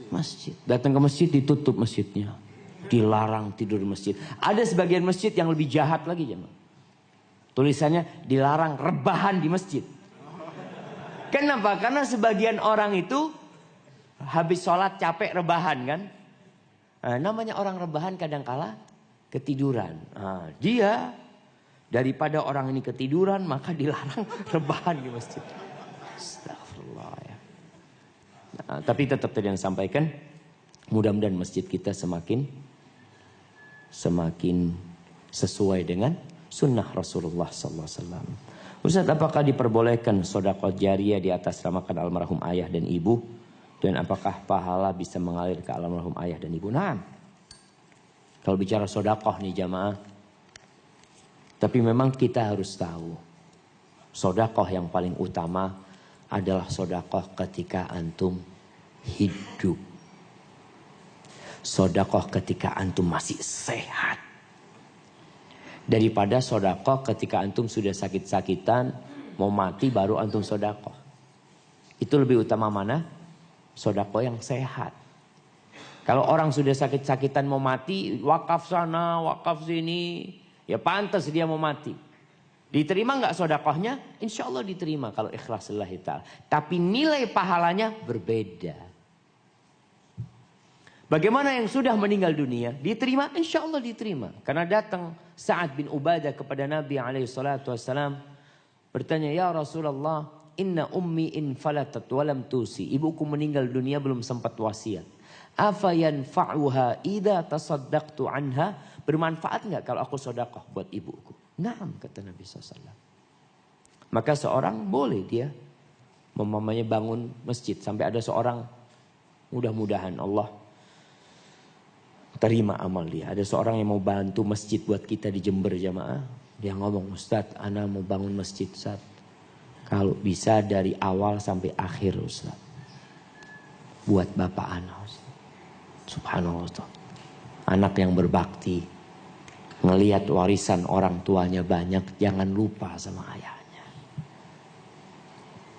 Masjid. Datang ke masjid ditutup masjidnya. Dilarang tidur di masjid. Ada sebagian masjid yang lebih jahat lagi jemaah. Tulisannya dilarang rebahan di masjid. Kenapa? Karena sebagian orang itu habis sholat capek rebahan kan. Nah, namanya orang rebahan kadangkala ketiduran. Nah, dia daripada orang ini ketiduran maka dilarang rebahan di masjid. Astagfirullah ya. Nah, tapi tetap tadi yang sampaikan, mudah-mudahan masjid kita semakin sesuai dengan sunnah Rasulullah SAW. Ustaz, apakah diperbolehkan sedekah jariyah di atas ramakan almarhum ayah dan ibu? Dan apakah pahala bisa mengalir ke almarhum ayah dan ibu? Nah, kalau bicara sedekah nih jamaah, tapi memang kita harus tahu, sedekah yang paling utama adalah sedekah ketika antum hidup. Sedekah ketika antum masih sehat. Daripada sedekah ketika antum sudah sakit-sakitan, mau mati baru antum sedekah. Itu lebih utama mana? Sedekah yang sehat. Kalau orang sudah sakit-sakitan mau mati, wakaf sana, wakaf sini, ya pantas dia mau mati. Diterima nggak sedekahnya? Insya Allah diterima kalau ikhlas lillahi ta'ala. Tapi nilai pahalanya berbeda. Bagaimana yang sudah meninggal dunia? Diterima? Insya Allah diterima. Karena datang Sa'ad bin Ubadah kepada Nabi SAW. Bertanya, ya Rasulullah, inna ummi infalatat walam tusi. Ibuku meninggal dunia belum sempat wasiat. Afa yanfa'uha idha tasaddaqtu anha. Bermanfaat nggak kalau aku sedekah buat ibuku? Naam, kata Nabi SAW. Maka seorang boleh dia memamanya bangun masjid. Sampai ada seorang, mudah-mudahan Allah terima amal dia. Ada seorang yang mau bantu masjid buat kita di Jember jamaah. Dia ngomong, Ustaz, ana mau bangun masjid, Ustaz. Kalau bisa dari awal sampai akhir, Ustaz. Buat bapak ana, Ustaz. Subhanallah, Ustaz. Anak yang berbakti. Ngelihat warisan orang tuanya banyak, jangan lupa sama ayahnya.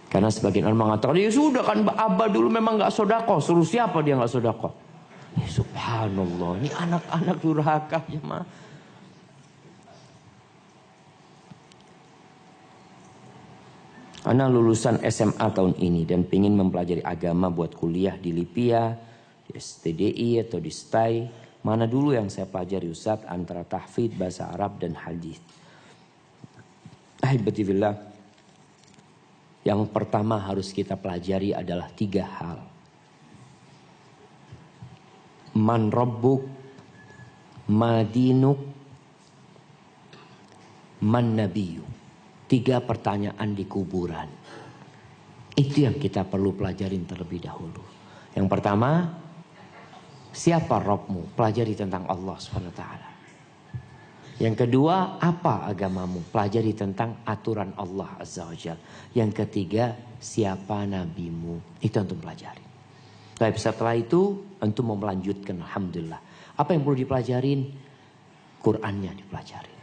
Karena sebagian orang mengatakan, ya sudah kan abah dulu memang gak sodako. Suruh siapa dia gak sodako? Ya subhanallah, ini anak-anak durhaka ya mah. Anak lulusan SMA tahun ini dan pengen mempelajari agama buat kuliah di Lipia, di STDI atau di STAI. Mana dulu yang saya pelajari Ustaz antara tahfidz, bahasa Arab dan hadis? Ahibatifillah. Yang pertama harus kita pelajari adalah 3 hal. Man rabbuk, ma dinuk, man nabiyuk. 3 pertanyaan di kuburan. Itu yang kita perlu pelajarin terlebih dahulu. Yang pertama, siapa Rabbmu? Pelajari tentang Allah SWT. Yang kedua, apa agamamu? Pelajari tentang aturan Allah Azza wa Jalla. Yang ketiga, siapa nabimu? Itu untuk pelajari. Tapi setelah itu, antum mau melanjutkan, alhamdulillah. Apa yang perlu dipelajarin? Qur'annya dipelajari.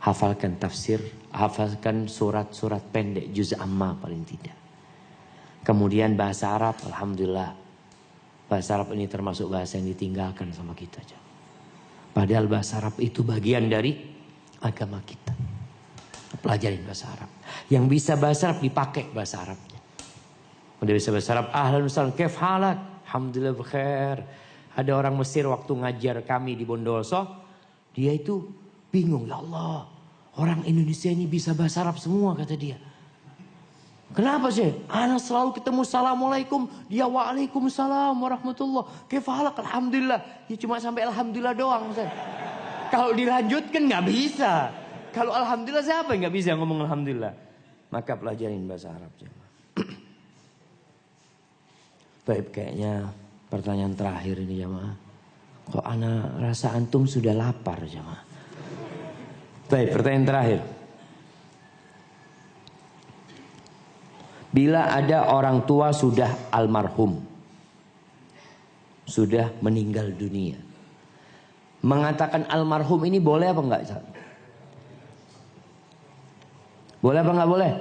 Hafalkan tafsir, hafalkan surat-surat pendek, juz amma paling tidak. Kemudian bahasa Arab, alhamdulillah. Bahasa Arab ini termasuk bahasa yang ditinggalkan sama kita. Padahal bahasa Arab itu bagian dari agama kita. Pelajarin bahasa Arab. Yang bisa bahasa Arab dipakai bahasa Arabnya. Udah bisa bahasa Arab, ahlan wassalam, kaif halak? Alhamdulillah bkhair. Ada orang Mesir waktu ngajar kami di Bondoso, dia itu bingung, ya Allah, orang Indonesia ini bisa bahasa Arab semua, kata dia. Kenapa sih? Anak selalu ketemu assalamualaikum, dia waalaikumsalam warahmatullah. Kaif halak? Alhamdulillah. Ya cuma sampai alhamdulillah doang. Kalau dilanjutkan nggak bisa. Kalau alhamdulillah siapa yang nggak bisa ngomong alhamdulillah? Maka pelajarin bahasa Arab. Baik, kayaknya pertanyaan terakhir ini jamaah. Kok ana rasa antum sudah lapar jamaah? Baik, pertanyaan terakhir. Bila ada orang tua sudah almarhum, sudah meninggal dunia, mengatakan almarhum ini boleh apa enggak? Boleh apa enggak boleh?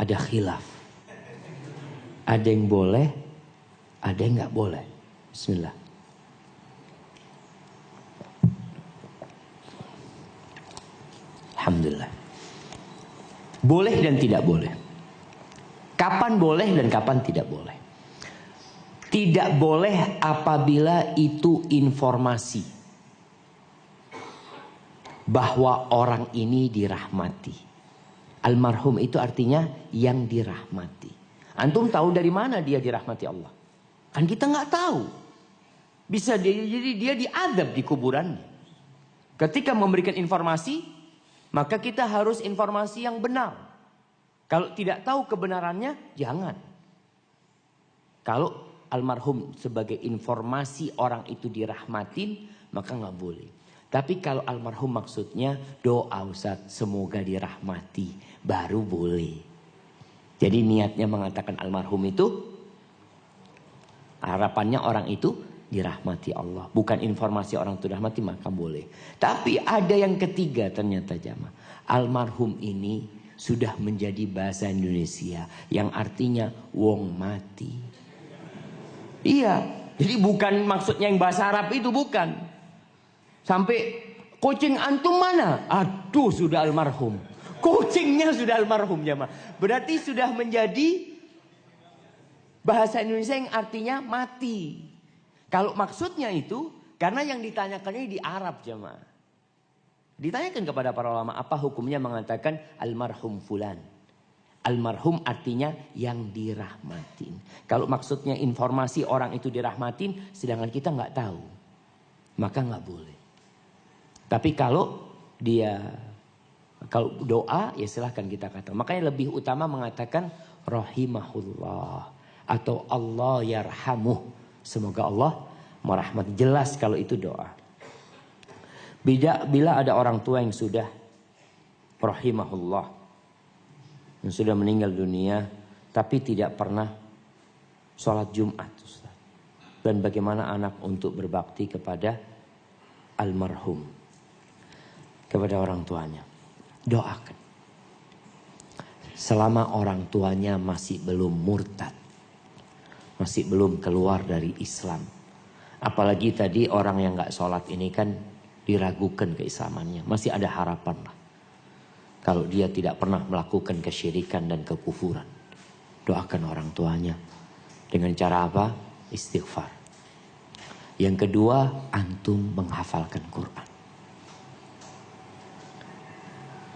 Ada khilaf. Ada yang boleh, ada yang enggak boleh. Bismillah. Alhamdulillah. Boleh dan tidak boleh. Kapan boleh dan kapan tidak boleh. Tidak boleh apabila itu informasi bahwa orang ini dirahmati. Almarhum itu artinya yang dirahmati. Antum tahu dari mana dia dirahmati Allah? Kan kita nggak tahu. Bisa jadi dia diadab di kuburannya. Ketika memberikan informasi, maka kita harus informasi yang benar. Kalau tidak tahu kebenarannya, jangan. Kalau almarhum sebagai informasi orang itu dirahmatin, maka nggak boleh. Tapi kalau almarhum maksudnya doa Ustaz, semoga dirahmati, baru boleh. Jadi niatnya mengatakan almarhum itu, harapannya orang itu dirahmati Allah. Bukan informasi orang itu dirahmati, maka boleh. Tapi ada yang ketiga ternyata jamaah. Almarhum ini sudah menjadi bahasa Indonesia yang artinya wong mati. Iya, jadi bukan maksudnya yang bahasa Arab itu, bukan. Sampai kucing antum mana? Aduh, sudah almarhum. Kucingnya sudah almarhum jamaah. Berarti sudah menjadi Bahasa Indonesia yang artinya mati. Kalau maksudnya itu, karena yang ditanyakan ini di Arab jemaah. Ditanyakan kepada para ulama, apa hukumnya mengatakan almarhum fulan. Almarhum artinya yang dirahmatin. Kalau maksudnya informasi orang itu dirahmatin, sedangkan kita nggak tahu, maka nggak boleh. Tapi kalau doa, ya silahkan kita kata. Makanya lebih utama mengatakan rahimahullah atau Allah yarhamuh. Semoga Allah merahmati. Jelas kalau itu doa. Bila ada orang tua yang sudah rahimahullah, yang sudah meninggal dunia, tapi tidak pernah sholat Jumat, Ustaz. Dan bagaimana anak untuk berbakti kepada almarhum, kepada orang tuanya. Doakan. Selama orang tuanya masih belum murtad, masih belum keluar dari Islam. Apalagi tadi orang yang gak sholat ini kan diragukan keislamannya. Masih ada harapan lah. Kalau dia tidak pernah melakukan kesyirikan dan kekufuran. Doakan orang tuanya. Dengan cara apa? Istighfar. Yang kedua, antum menghafalkan Quran.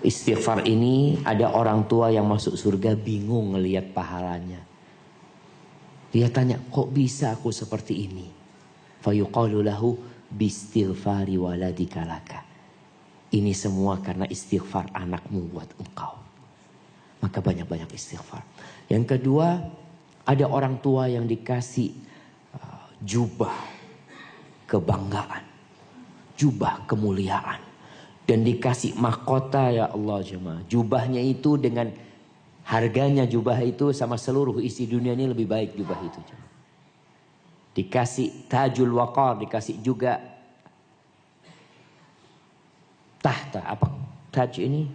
Istighfar ini ada orang tua yang masuk surga bingung ngelihat pahalanya. Dia tanya, kok bisa aku seperti ini? Fayuqalu lahu bistighfari waladika laka. Ini semua karena istighfar anakmu buat engkau. Maka banyak-banyak istighfar. Yang kedua, ada orang tua yang dikasih jubah kebanggaan, jubah kemuliaan, dan dikasih mahkota, ya Allah jemaah. Jubahnya itu dengan harganya, jubah itu sama seluruh isi dunia ini lebih baik jubah itu jemaah. Dikasih tajul waqar, dikasih juga tahta, apa taj ini?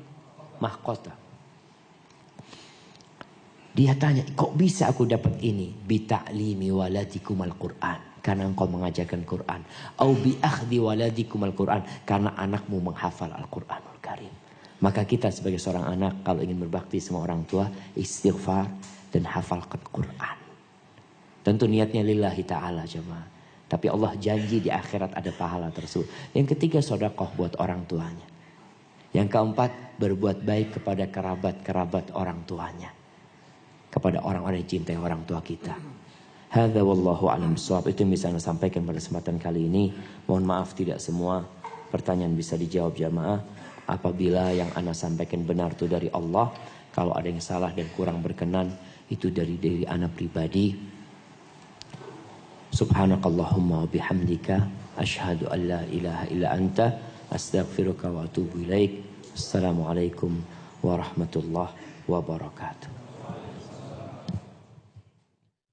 Mahkota. Dia tanya, kok bisa aku dapat ini? Bi ta'limi waladikum al-Quran, karena engkau mengajarkan Quran. Au bi akhdi waladikum al-Quran, karena anakmu menghafal Al-Quranul Karim. Maka kita sebagai seorang anak kalau ingin berbakti sama orang tua, istighfar dan hafalkan Quran. Tentu niatnya lillahi ta'ala jemaah. Tapi Allah janji di akhirat ada pahala tersebut. Yang ketiga, sedekah buat orang tuanya. Yang keempat, berbuat baik kepada kerabat-kerabat orang tuanya. Kepada orang-orang yang cintai orang tua kita. Hadza wallahu a'lam bishawab. Itu yang bisa saya sampaikan pada kesempatan kali ini. Mohon maaf tidak semua pertanyaan bisa dijawab jamaah. Apabila yang ana sampaikan benar itu dari Allah, kalau ada yang salah dan kurang berkenan, itu dari ana pribadi. Subhanakallahumma wa bihamdika asyhadu an la ilaha illa anta astaghfiruka wa atubu ilaik. Assalamualaikum warahmatullahi wabarakatuh.